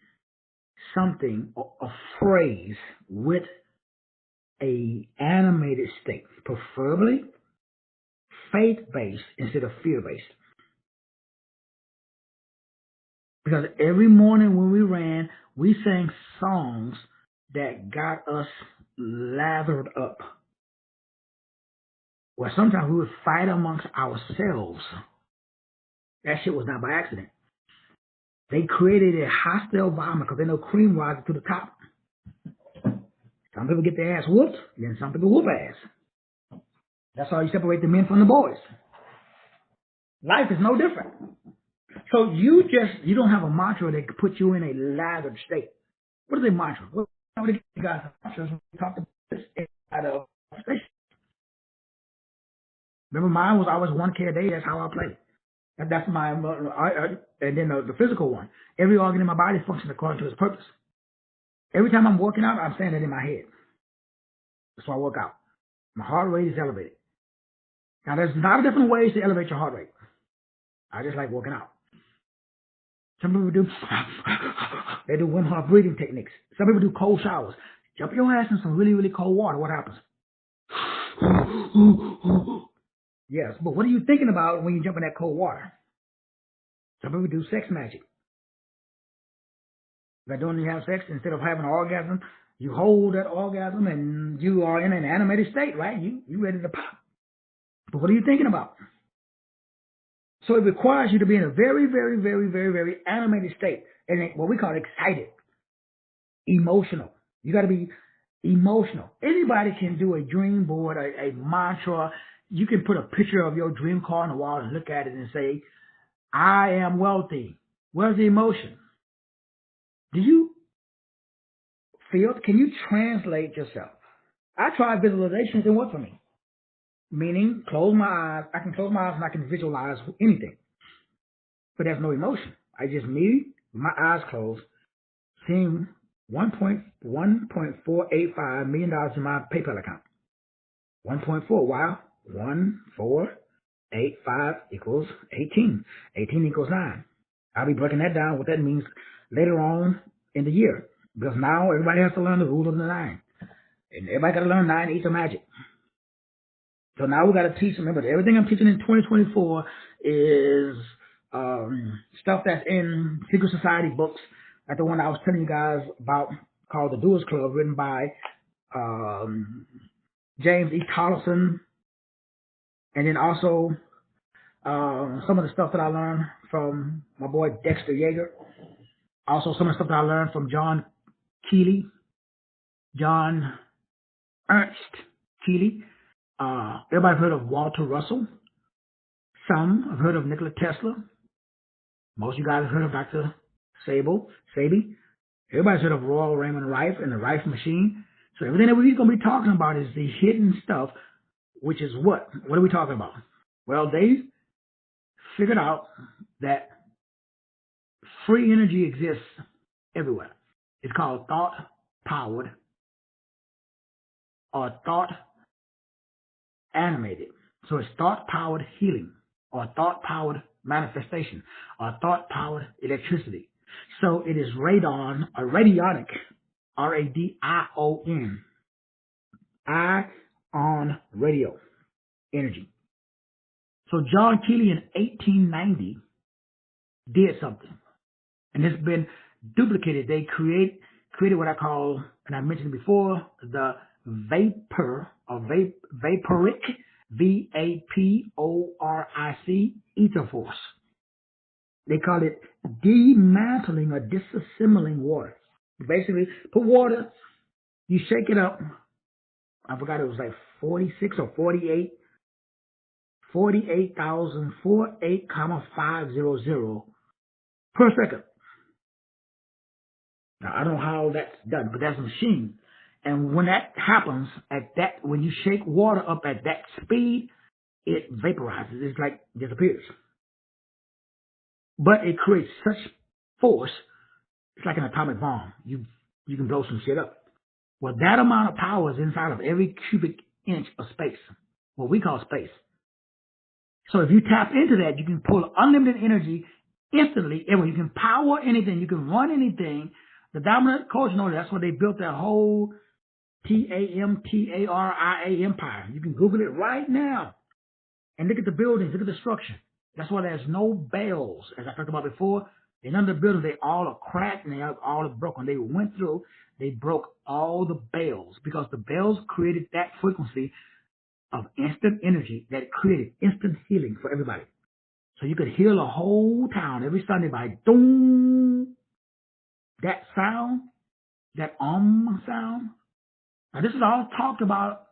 something or a phrase with a animated state, preferably faith-based instead of fear-based. Because every morning when we ran, we sang songs that got us lathered up. Well, sometimes we would fight amongst ourselves. That shit was not by accident. They created a hostile environment because they know cream rises to the top. Some people get their ass whooped, then some people whoop ass. That's how you separate the men from the boys. Life is no different. So you don't have a mantra that could put you in a lathered state. What is a mantra? What do you guys talked about this at a station? Remember, mine was always 1K a day. That's how I play. That's my, and then the physical one. Every organ in my body functions according to its purpose. Every time I'm working out, I'm saying that in my head. That's why I work out. My heart rate is elevated. Now, there's a lot of different ways to elevate your heart rate. I just like working out. Some people do, they do Wim Hof breathing techniques. Some people do cold showers. Jump your ass in some really, really cold water. What happens? Yes, but what are you thinking about when you jump in that cold water? Some people do sex magic. Like when you have sex, instead of having an orgasm, you hold that orgasm and you are in an animated state, right? You ready to pop. But what are you thinking about? So it requires you to be in a very, very, very, very, very animated state. And what we call excited, emotional. You got to be emotional. Anybody can do a dream board, a mantra. You can put a picture of your dream car on the wall and look at it and say, I am wealthy. Where's the emotion? Do you feel? Can you translate yourself? I tried visualizations and worked for me. Meaning, close my eyes. I can close my eyes and I can visualize anything. But there's no emotion. I just me, with my eyes closed, seeing $1.485 million in my PayPal account. 1.4. Wow. 1,485 equals 18. 18 equals 9. I'll be breaking that down, what that means later on in the year. Because now everybody has to learn the rule of the 9. And everybody got to learn 9 8 of magic. So now we got to teach. Remember, everything I'm teaching in 2024 is stuff that's in secret society books, like the one I was telling you guys about called The Doers Club, written by James E. Collison, and then also some of the stuff that I learned from my boy Dexter Yeager. Also some of the stuff that I learned from John Ernst Keeley. Everybody's heard of Walter Russell. Some have heard of Nikola Tesla. Most of you guys have heard of Dr. Sabi. Everybody's heard of Royal Raymond Rife and the Rife machine. So everything that we're going to be talking about is the hidden stuff, which is what? What are we talking about? Well, they figured out that free energy exists everywhere. It's called thought-powered or thought-animated. So it's thought-powered healing or thought-powered manifestation or thought-powered electricity. So it is radon or radionic, R-A-D-I-O-N, ion radio energy. So John Keeley in 1890 did something, and it's been duplicated. They created what I call, and I mentioned before, the vaporic, V-A-P-O-R-I-C, ether force. They call it demantling or disassembling water. Basically, put water, you shake it up. I forgot it was like 46 or 48 48,048,500 per second. Now, I don't know how that's done, but that's a machine. And when that happens when you shake water up at that speed, it vaporizes. It's like disappears. But it creates such force, it's like an atomic bomb. You can blow some shit up. Well, that amount of power is inside of every cubic inch of space, what we call space. So if you tap into that, you can pull unlimited energy instantly. And when you can power anything, you can run anything. The dominant culture knows that's why they built that whole TAMTARIA empire. You can Google it right now and look at the buildings, look at the structure. That's why there's no bells, as I talked about before. And under the building, they all are cracked and they all are broken. They went through, they broke all the bells because the bells created that frequency of instant energy that created instant healing for everybody. So you could heal a whole town every Sunday by doom. That sound, that sound. Now this is all talked about.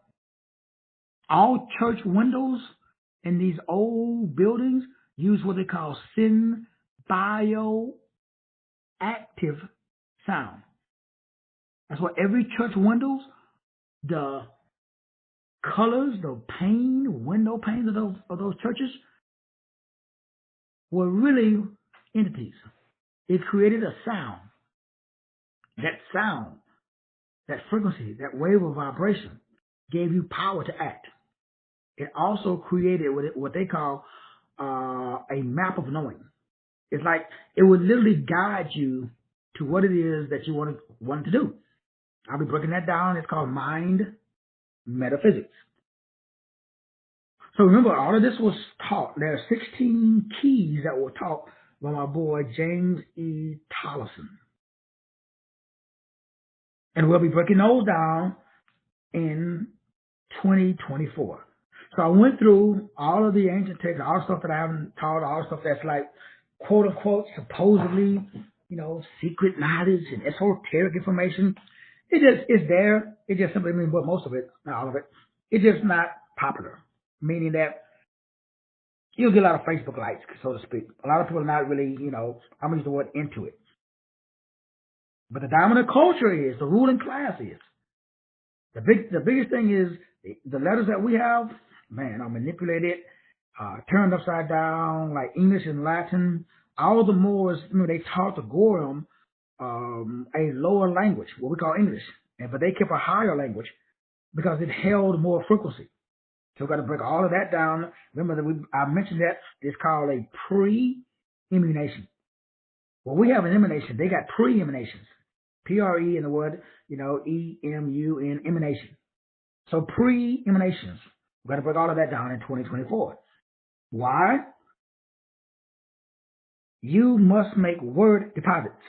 All church windows in these old buildings use what they call symbioactive sound. That's why every church windows, the colors, the window panes of those churches were really entities. It created a sound. That sound, that frequency, that wave of vibration gave you power to act. It also created what they call a map of knowing. It's like it would literally guide you to what it is that you want to do. I'll be breaking that down. It's called mind metaphysics. So remember, all of this was taught. There are 16 keys that were taught by my boy James E. Tollison. And we'll be breaking those down in 2024. So I went through all of the ancient texts, all the stuff that I haven't taught, all the stuff that's like, quote unquote, supposedly, secret knowledge and esoteric information. It's there. It just simply means, but most of it, not all of it, it's just not popular. Meaning that you'll get a lot of Facebook likes, so to speak. A lot of people are not really, I'm going to use the word into it. But the dominant culture is, the ruling class is. The biggest thing is the letters that we have, man, are manipulated, turned upside down, like English and Latin. All the Moors, they taught the Gorum a lower language, what we call English. But they kept a higher language because it held more frequency. So we've got to break all of that down. Remember that I mentioned that it's called a pre-emanation. Well, we have an emanation. They got pre-emanations. P-R-E in the word, E-M-U-N, emanation. So pre-emanations. We've got to break all of that down in 2024. Why? You must make word deposits.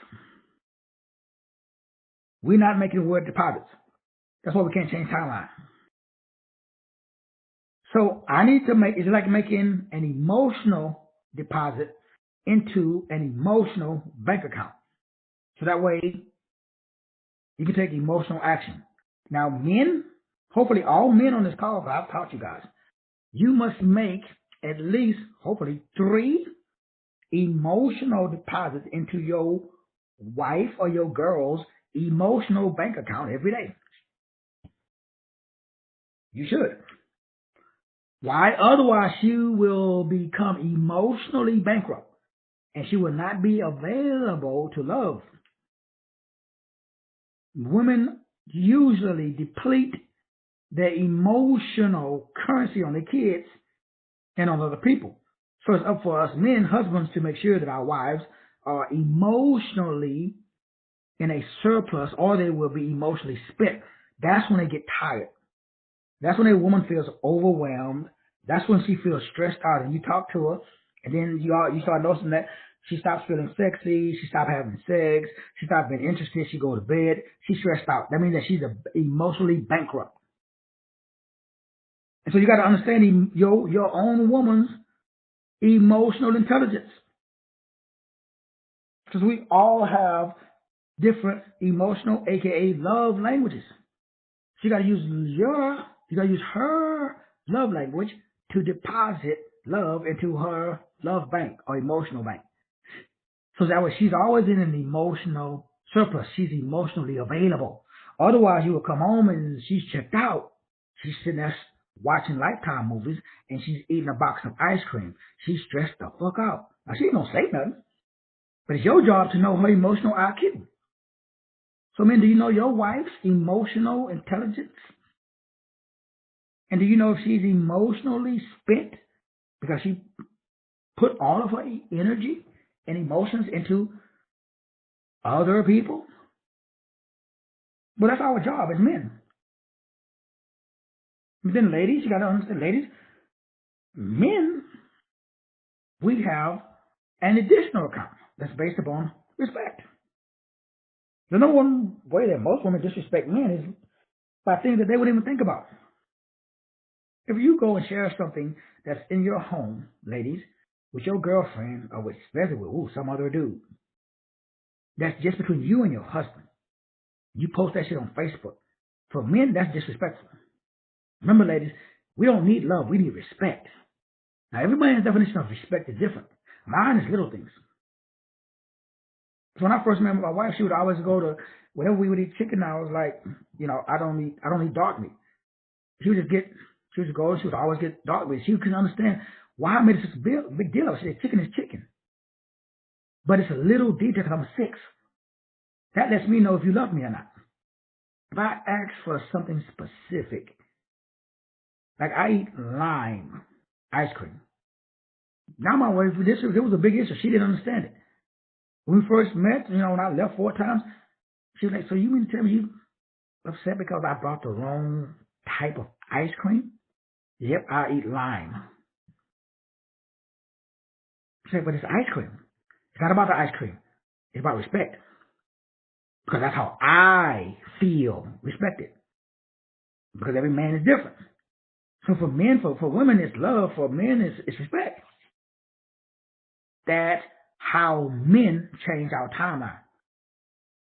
We're not making word deposits. That's why we can't change timeline. So I need to it's like making an emotional deposit into an emotional bank account. So that way you can take emotional action. Now men, hopefully all men on this call, but I've taught you guys, you must make at least, hopefully, 3 emotional deposits into your wife or your girl's emotional bank account every day. You should. Why? Otherwise, she will become emotionally bankrupt and she will not be available to love. Women usually deplete their emotional currency on their kids and on other people. So it's up for us men, husbands, to make sure that our wives are emotionally in a surplus or they will be emotionally spent. That's when they get tired. That's when a woman feels overwhelmed. That's when she feels stressed out, and you talk to her, and then you start noticing that she stops feeling sexy, she stops having sex, she stops being interested, she goes to bed, she's stressed out. That means that she's emotionally bankrupt. And so you got to understand your own woman's emotional intelligence. Because we all have different emotional, aka love languages. So you got to use her love language to deposit love into her love bank or emotional bank. So that way she's always in an emotional surplus. She's emotionally available. Otherwise, you will come home and she's checked out. She's sitting there watching Lifetime movies and she's eating a box of ice cream. She's stressed the fuck out. Now, she ain't gonna say nothing, but it's your job to know her emotional IQ. So, men, do you know your wife's emotional intelligence? And do you know if she's emotionally spent because she put all of her energy and emotions into other people? Well, that's our job as men. But then, ladies, you got to understand, ladies, men, we have an additional account that's based upon respect. The number one way that most women disrespect men is by things that they wouldn't even think about. If you go and share something that's in your home, ladies, with your girlfriend or with, especially with some other dude, that's just between you and your husband. You post that shit on Facebook. For men, that's disrespectful. Remember, ladies, we don't need love. We need respect. Now, everybody's definition of respect is different. Mine is little things. So when I first met my wife, she would always go to, whenever we would eat chicken, I was like, I don't eat dark meat. She would go and she would always get dark meat. She couldn't understand why I made such a big deal of it. She said, chicken is chicken. But it's a little detail because I'm 6. That lets me know if you love me or not. If I ask for something specific, like I eat lime ice cream. Now my wife, it was a big issue. She didn't understand it. When we first met, when I left 4 times, she was like, so you mean to tell me you upset because I brought the wrong type of ice cream? Yep, I eat lime. She said, but it's ice cream. It's not about the ice cream. It's about respect. Because that's how I feel respected. Because every man is different. So for men, for women, it's love. For men, it's respect. That's how men change our timeline.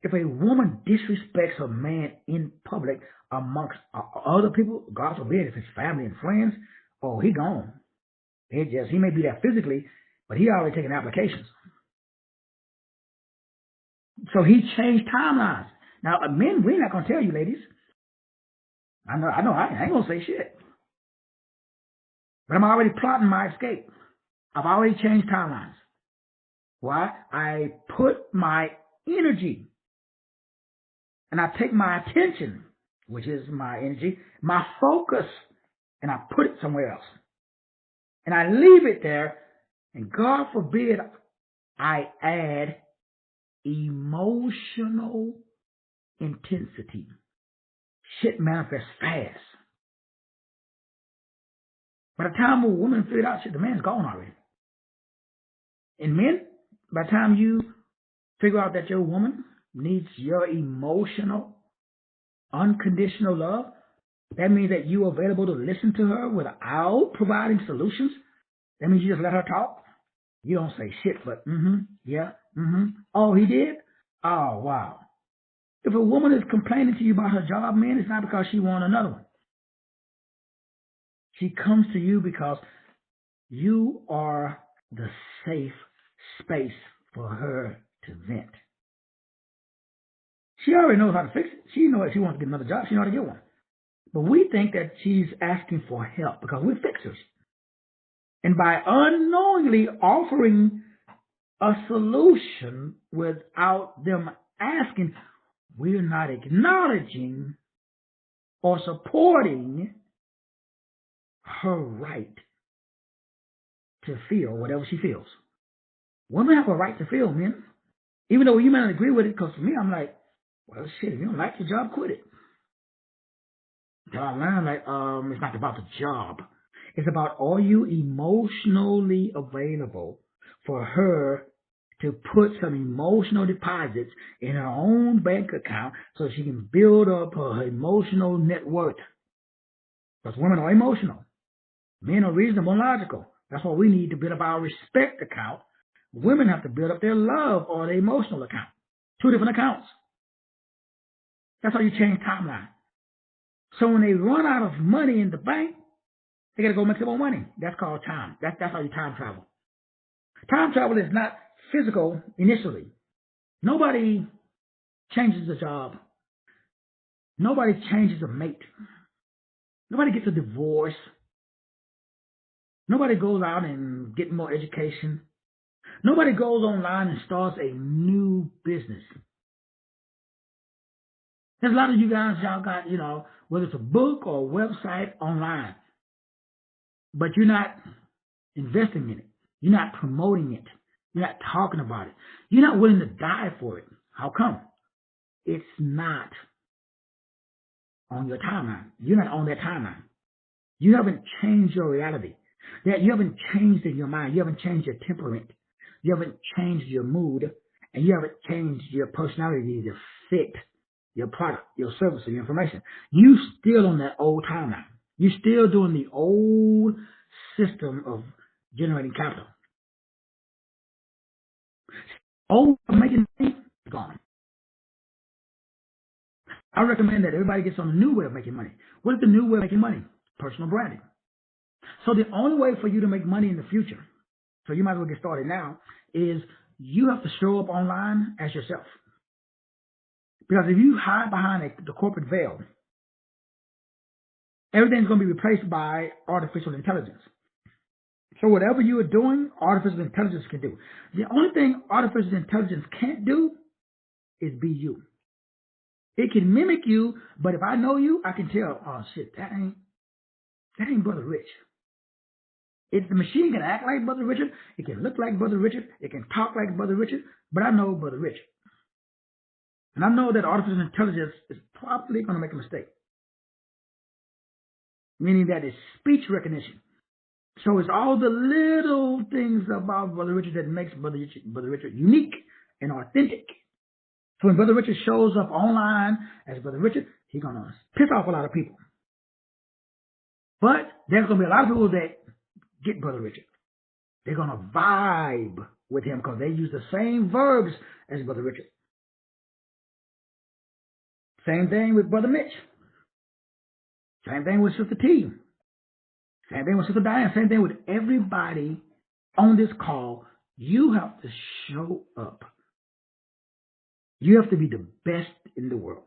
If a woman disrespects a man in public amongst other people, God forbid, if it's family and friends, oh, he gone. He may be there physically, but he already taken applications. So he changed timelines. Now, men, we're not going to tell you, ladies. I ain't going to say shit. But I'm already plotting my escape. I've already changed timelines. Why? I put my energy and I take my attention, which is my energy, my focus, and I put it somewhere else. And I leave it there, and God forbid I add emotional intensity. Shit manifests fast. By the time a woman figured out shit, the man's gone already. And men, by the time you figure out that your woman needs your emotional, unconditional love, that means that you're available to listen to her without providing solutions. That means you just let her talk. You don't say shit, but yeah, oh, he did? Oh, wow. If a woman is complaining to you about her job, man, it's not because she wants another one. She comes to you because you are the safe space for her to vent. She already knows how to fix it. She knows if she wants to get another job, she knows how to get one. But we think that she's asking for help because we're fixers. And by unknowingly offering a solution without them asking, we're not acknowledging or supporting her right to feel whatever she feels. Women have a right to feel, men. Even though you may not agree with it, because for me, I'm like, well, shit, if you don't like your job, quit it. I'm like, it's not about the job. It's about, are you emotionally available for her to put some emotional deposits in her own bank account so she can build up her emotional net worth? Because women are emotional. Men are reasonable and logical. That's why we need to build up our respect account. Women have to build up their love or their emotional account. 2 different accounts. That's how you change timeline. So when they run out of money in the bank, They got to go make some more money. That's called time. That's how you time travel. Time travel is not physical initially. Nobody changes a job. Nobody changes a mate. Nobody gets a divorce. Nobody goes out and gets more education. Nobody goes online and starts a new business. There's a lot of you guys, y'all got, whether it's a book or a website online, but you're not investing in it. You're not promoting it. You're not talking about it. You're not willing to die for it. How come? It's not on your timeline. You're not on that timeline. You haven't changed your reality. That you haven't changed in your mind. You haven't changed your temperament. You haven't changed your mood. And you haven't changed your personality to fit your product, your service, or your information. You still on that old timeline. You're still doing the old system of generating capital. Old making money, gone. I recommend that everybody gets on a new way of making money. What is the new way of making money? Personal branding. So the only way for you to make money in the future, so you might as well get started now, is you have to show up online as yourself. Because if you hide behind the corporate veil, everything's going to be replaced by artificial intelligence. So whatever you are doing, artificial intelligence can do. The only thing artificial intelligence can't do is be you. It can mimic you, but if I know you, I can tell, oh shit, that ain't Brother Rich. If the machine can act like Brother Richard, it can look like Brother Richard, it can talk like Brother Richard, but I know Brother Richard. And I know that artificial intelligence is probably going to make a mistake. Meaning that it's speech recognition. So it's all the little things about Brother Richard that makes Brother Richard unique and authentic. So when Brother Richard shows up online as Brother Richard, he's going to piss off a lot of people. But there's going to be a lot of people that get Brother Richard. They're going to vibe with him because they use the same verbs as Brother Richard. Same thing with Brother Mitch. Same thing with Sister T. Same thing with Sister Diane. Same thing with everybody on this call. You have to show up. You have to be the best in the world.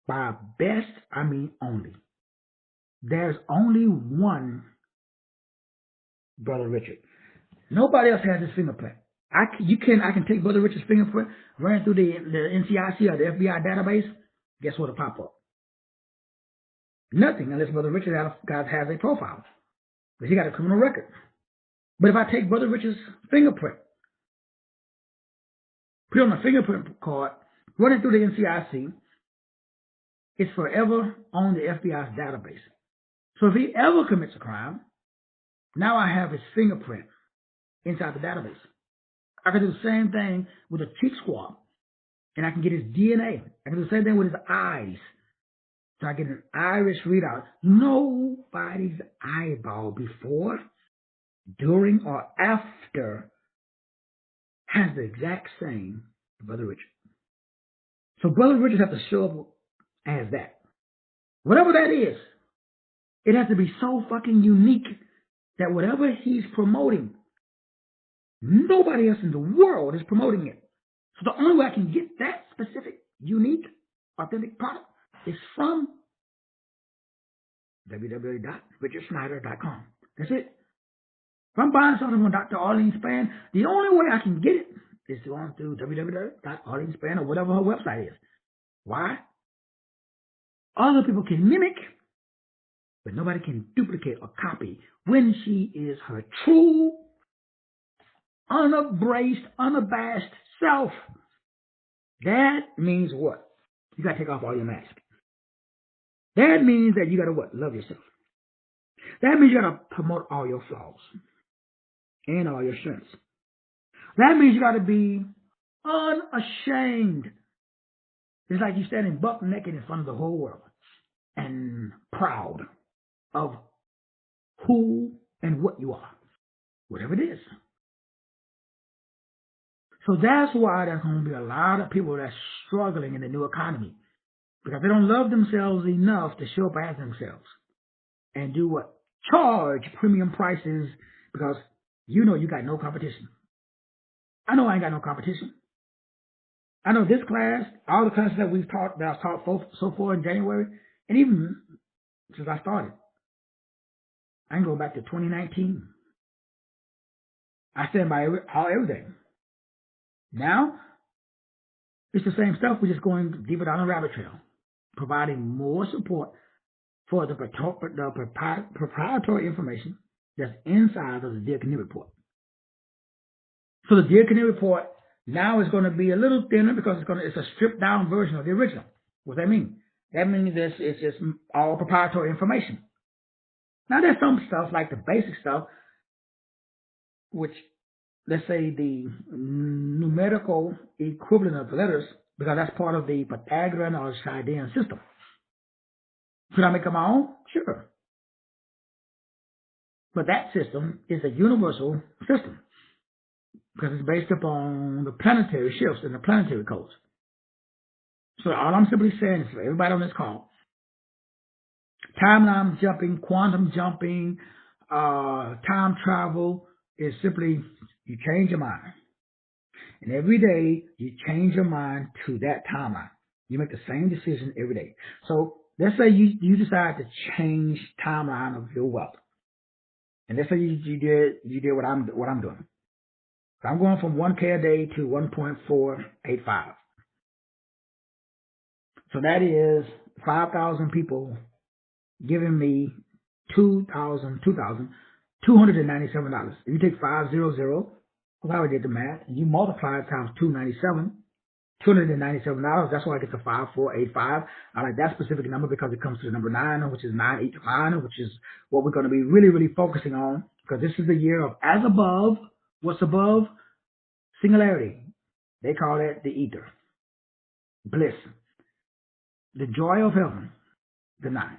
By best, I mean only. There's only one Brother Richard. Nobody else has his fingerprint. I can take Brother Richard's fingerprint, run it through the NCIC or the FBI database. Guess what will pop up? Nothing, unless Brother Richard has a profile. Because he got a criminal record. But if I take Brother Richard's fingerprint, put it on a fingerprint card, run it through the NCIC, it's forever on the FBI's database. So if he ever commits a crime, now I have his fingerprint inside the database. I can do the same thing with a cheek swab, and I can get his DNA. I can do the same thing with his eyes. So I get an iris readout. Nobody's eyeball before, during, or after has the exact same Brother Richard. So Brother Richard has to show up as that. Whatever that is, it has to be so fucking unique that whatever he's promoting, nobody else in the world is promoting it. So the only way I can get that specific, unique, authentic product is from www.richardschneider.com. That's it. If I'm buying something from Dr. Arlene Spann, the only way I can get it is to go through www.arlenespann or whatever her website is. Why? Other people can mimic, but nobody can duplicate or copy when she is her true, unabashed self. That means what? You got to take off all your mask. That means that you got to what? Love yourself. That means you got to promote all your flaws and all your strengths. That means you got to be unashamed. It's like you standing buck naked in front of the whole world and proud of who and what you are, whatever it is. So that's why there's going to be a lot of people that's struggling in the new economy because they don't love themselves enough to show up as themselves and do what? charge premium prices because you know you got no competition. I know I ain't got no competition. I know this class, all the classes that I've taught so far in January, and even since I started, I can go back to 2019. I stand by everything. Now, it's the same stuff. We're just going deeper down the rabbit trail, providing more support for the proprietary information that's inside of the Dear Canary report. So the Dear Canary report now is going to be a little thinner because it's a stripped down version of the original. What does that mean? That means it's just all proprietary information. Now there's some stuff like the basic stuff, which let's say the numerical equivalent of the letters, because that's part of the Pythagorean or Chaldean system. Could I make it my own? Sure. But that system is a universal system because it's based upon the planetary shifts and the planetary codes. So all I'm simply saying is for everybody on this call, timeline jumping, quantum jumping, time travel is simply you change your mind. And every day you change your mind to that timeline. You make the same decision every day. So let's say you decide to change timeline of your wealth. And let's say you did what I'm doing. So I'm going from 1K a day to 1.485. So that is 5,000 people giving me $2,297. If you take 500, well, I already did the math, and you multiply it times $297. That's why I get to 5,485. I like that specific number because it comes to the number 9, which is 989, which is what we're going to be really, really focusing on because this is the year of as above. What's above? Singularity. They call it the ether. Bliss. The joy of heaven. The 9.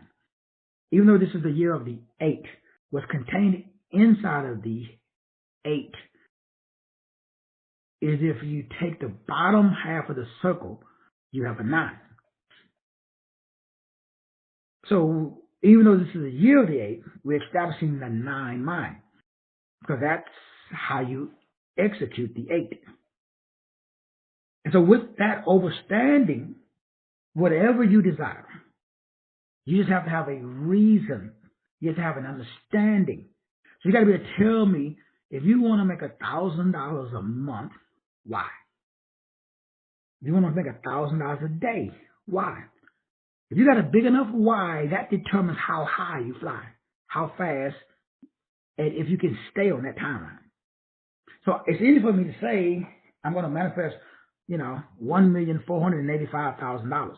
Even though this is the year of the 8, what's contained inside of the 8 is if you take the bottom half of the circle, you have a 9. So even though this is the year of the 8, we're establishing the 9 mind because that's how you execute the 8. And so with that overstanding, whatever you desire, you just have to have a reason. You have to have an understanding. So you got to be able to tell me if you want to make $1,000 a month, why? If you want to make $1,000 a day, why? If you got a big enough why, that determines how high you fly, how fast, and if you can stay on that timeline. So it's easy for me to say I'm going to manifest, $1,485,000.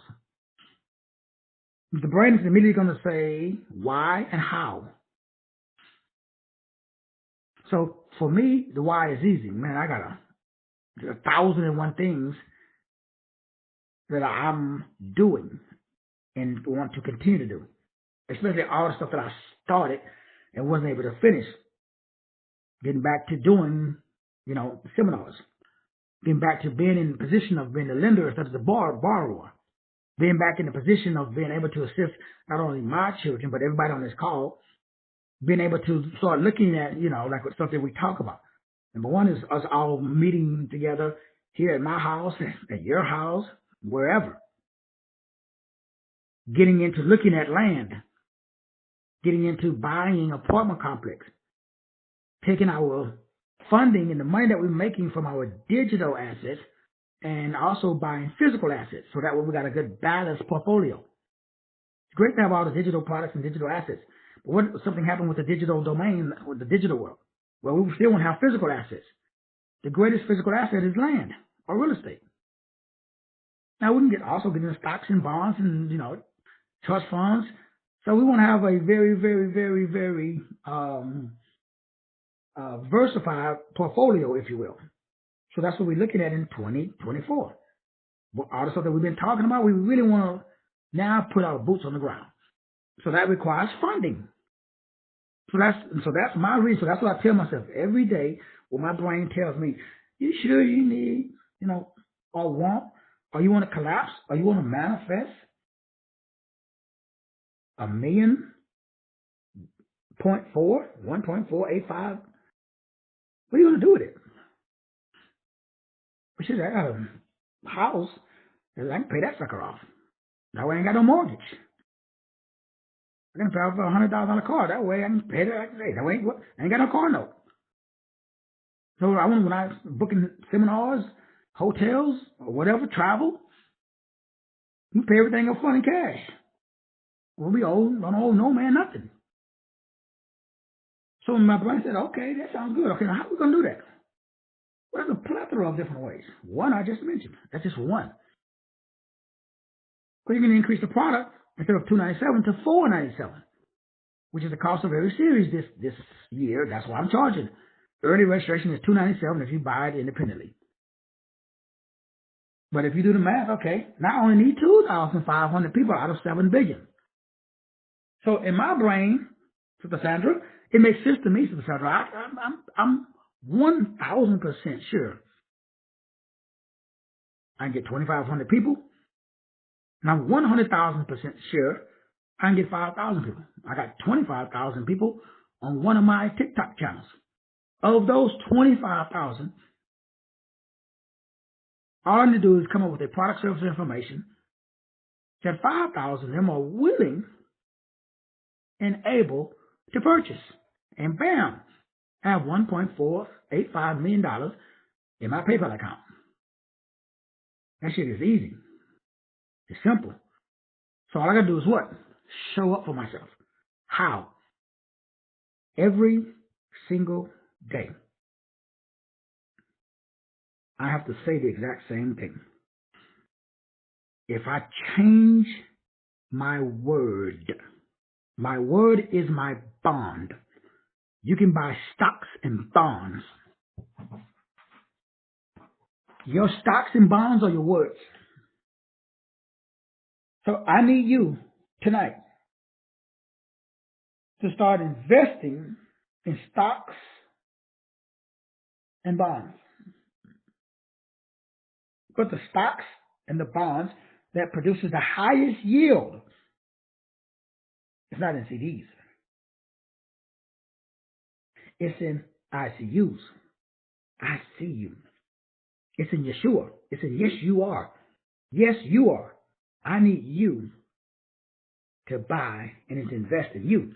The brain is immediately going to say why and how. So for me, the why is easy. Man, I got 1,001 things that I'm doing and want to continue to do, especially all the stuff that I started and wasn't able to finish. Getting back to doing, seminars. Getting back to being in the position of being the lender instead of the borrower. Being back in the position of being able to assist not only my children, but everybody on this call. Being able to start looking at, like something we talk about. Number one is us all meeting together here at my house, at your house, wherever. Getting into looking at land. Getting into buying apartment complex. Taking our funding and the money that we're making from our digital assets and also buying physical assets so that way we got a good balanced portfolio. It's great to have all the digital products and digital assets. But what if something happened with the digital domain, with the digital world? Well, we still won't have physical assets. The greatest physical asset is land or real estate. Now we can also get into stocks and bonds and, trust funds. So we want to have a very, very, very, very diversified portfolio, if you will. So that's what we're looking at in 2024. All the stuff that we've been talking about, we really want to now put our boots on the ground. So that requires funding. So that's my reason. So that's what I tell myself every day when my brain tells me, you sure you need, or want, or you want to collapse, or you want to manifest $1 million 1.485. What are you going to do with it? But shit, I got a house. I can pay that sucker off. That way I ain't got no mortgage. I can pay off a $100,000 car. That way I can pay that. That way I ain't got no car note. So when I booking seminars, hotels, or whatever, travel, you pay everything up front in cash. Well, don't owe no man nothing. So my brain said, okay, that sounds good. Okay, now how are we going to do that? Well, there's a plethora of different ways. One I just mentioned. That's just one. But you're going to increase the product instead of $297 to $497, which is the cost of every series this year. That's why I'm charging. Early registration is $297 if you buy it independently. But if you do the math, okay, now I only need 2,500 people out of 7 billion. So in my brain, Sister Sandra, it makes sense to me, Sister Sandra. I'm 1,000% sure I can get 2,500 people, and I'm 100,000% sure I can get 5,000 people. I got 25,000 people on one of my TikTok channels. Of those 25,000, all I need to do is come up with a product, service, information that 5,000 of them are willing and able to purchase. And bam, I have $1.485 million in my PayPal account. That shit is easy. It's simple. So all I gotta do is what? Show up for myself. How? Every single day, I have to say the exact same thing. If I change my word is my bond. You can buy stocks and bonds. Your stocks and bonds are your words. So I need you tonight to start investing in stocks and bonds. But the stocks and the bonds that produces the highest yield, it's not in CDs. It's in ICUs. I see you. It's in Yeshua. It's in yes, you are. Yes, you are. I need you to buy and to invest in you.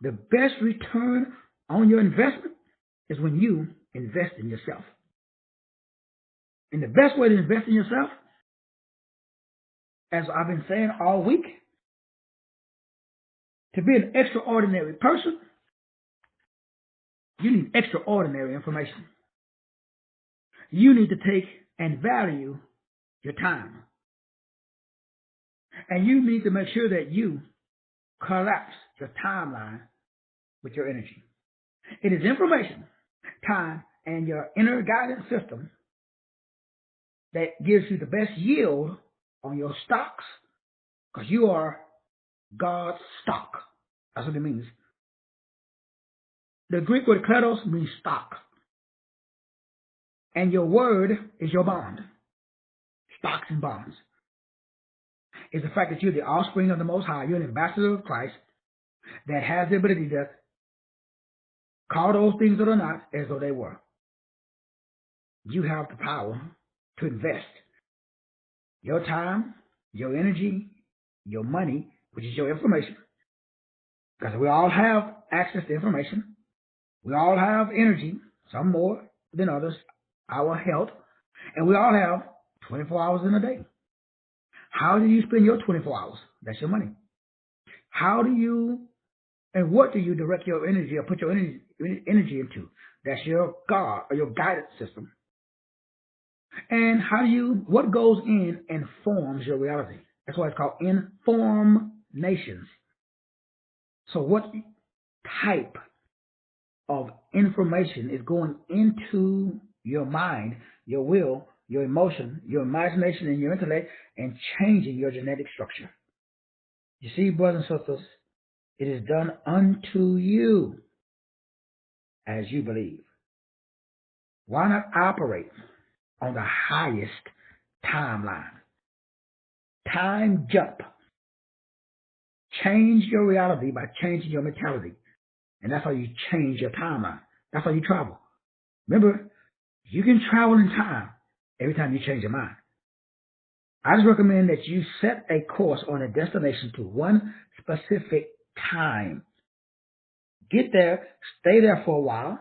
The best return on your investment is when you invest in yourself. And the best way to invest in yourself, as I've been saying all week, to be an extraordinary person, you need extraordinary information. You need to take and value your time. And you need to make sure that you collapse your timeline with your energy. It is information, time, and your inner guidance system that gives you the best yield on your stocks, because you are God's stock. That's what it means. The Greek word kleros means stock. And your word is your bond. Stocks and bonds. It's the fact that you're the offspring of the Most High. You're an ambassador of Christ that has the ability to call those things that are not as though they were. You have the power to invest your time, your energy, your money, which is your information. Because we all have access to information. We all have energy, some more than others, our health, and we all have 24 hours in a day. How do you spend your 24 hours? That's your money. How do you and what do you direct your energy or put your energy into? That's your God or your guidance system. And what goes in and forms your reality? That's why it's called informations. So what type of information is going into your mind, your will, your emotion, your imagination, and your intellect, and changing your genetic structure? You see, brothers and sisters, it is done unto you as you believe. Why not operate on the highest timeline? Time jump. change your reality by changing your mentality. And that's how you change your timeline. That's how you travel. Remember, you can travel in time every time you change your mind. I just recommend that you set a course on a destination to one specific time. Get there, stay there for a while,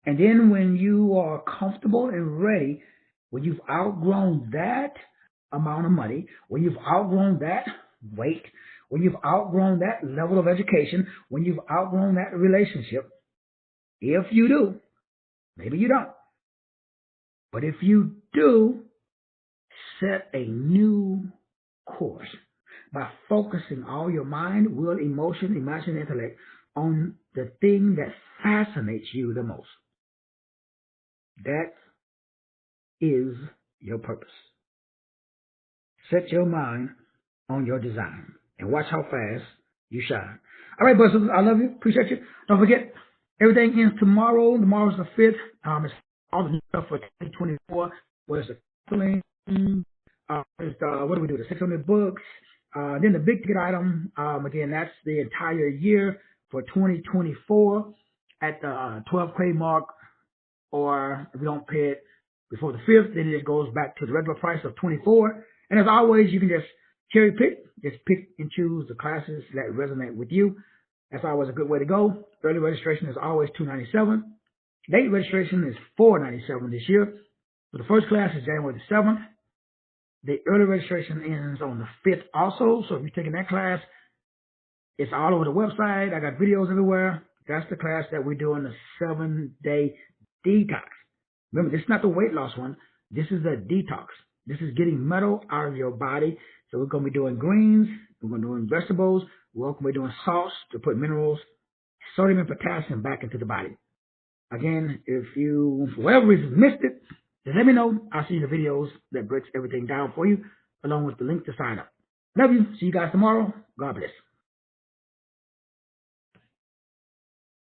and then when you are comfortable and ready, when you've outgrown that amount of money, when you've outgrown that weight, when you've outgrown that level of education, when you've outgrown that relationship, if you do, maybe you don't, but if you do, set a new course by focusing all your mind, will, emotion, imagination, intellect on the thing that fascinates you the most. That is your purpose. Set your mind on your design and watch how fast you shine. All right, brothers, I love you. Appreciate you. Don't forget, everything ends tomorrow. Tomorrow's the 5th. It's all the new stuff for 2024. Where's the counseling? What do we do? The 600 books. Then the big ticket item. Again, that's the entire year for 2024 at the 12K mark. Or if you don't pay it before the 5th, then it just goes back to the regular price of 24. And as always, you can just cherry pick, just pick and choose the classes that resonate with you. That's always a good way to go. Early registration is always $297. Late registration is $497 this year. So the first class is January the 7th. The early registration ends on the 5th also. So if you're taking that class, it's all over the website. I got videos everywhere. That's the class that we're doing, the 7-day detox. Remember, this is not the weight loss one. This is the detox. This is getting metal out of your body. So we're going to be doing greens. We're going to be doing vegetables. We're going to be doing salts to put minerals, sodium and potassium back into the body. Again, if you, for whatever reason, missed it, just let me know. I'll see the videos that breaks everything down for you, along with the link to sign up. Love you. See you guys tomorrow. God bless.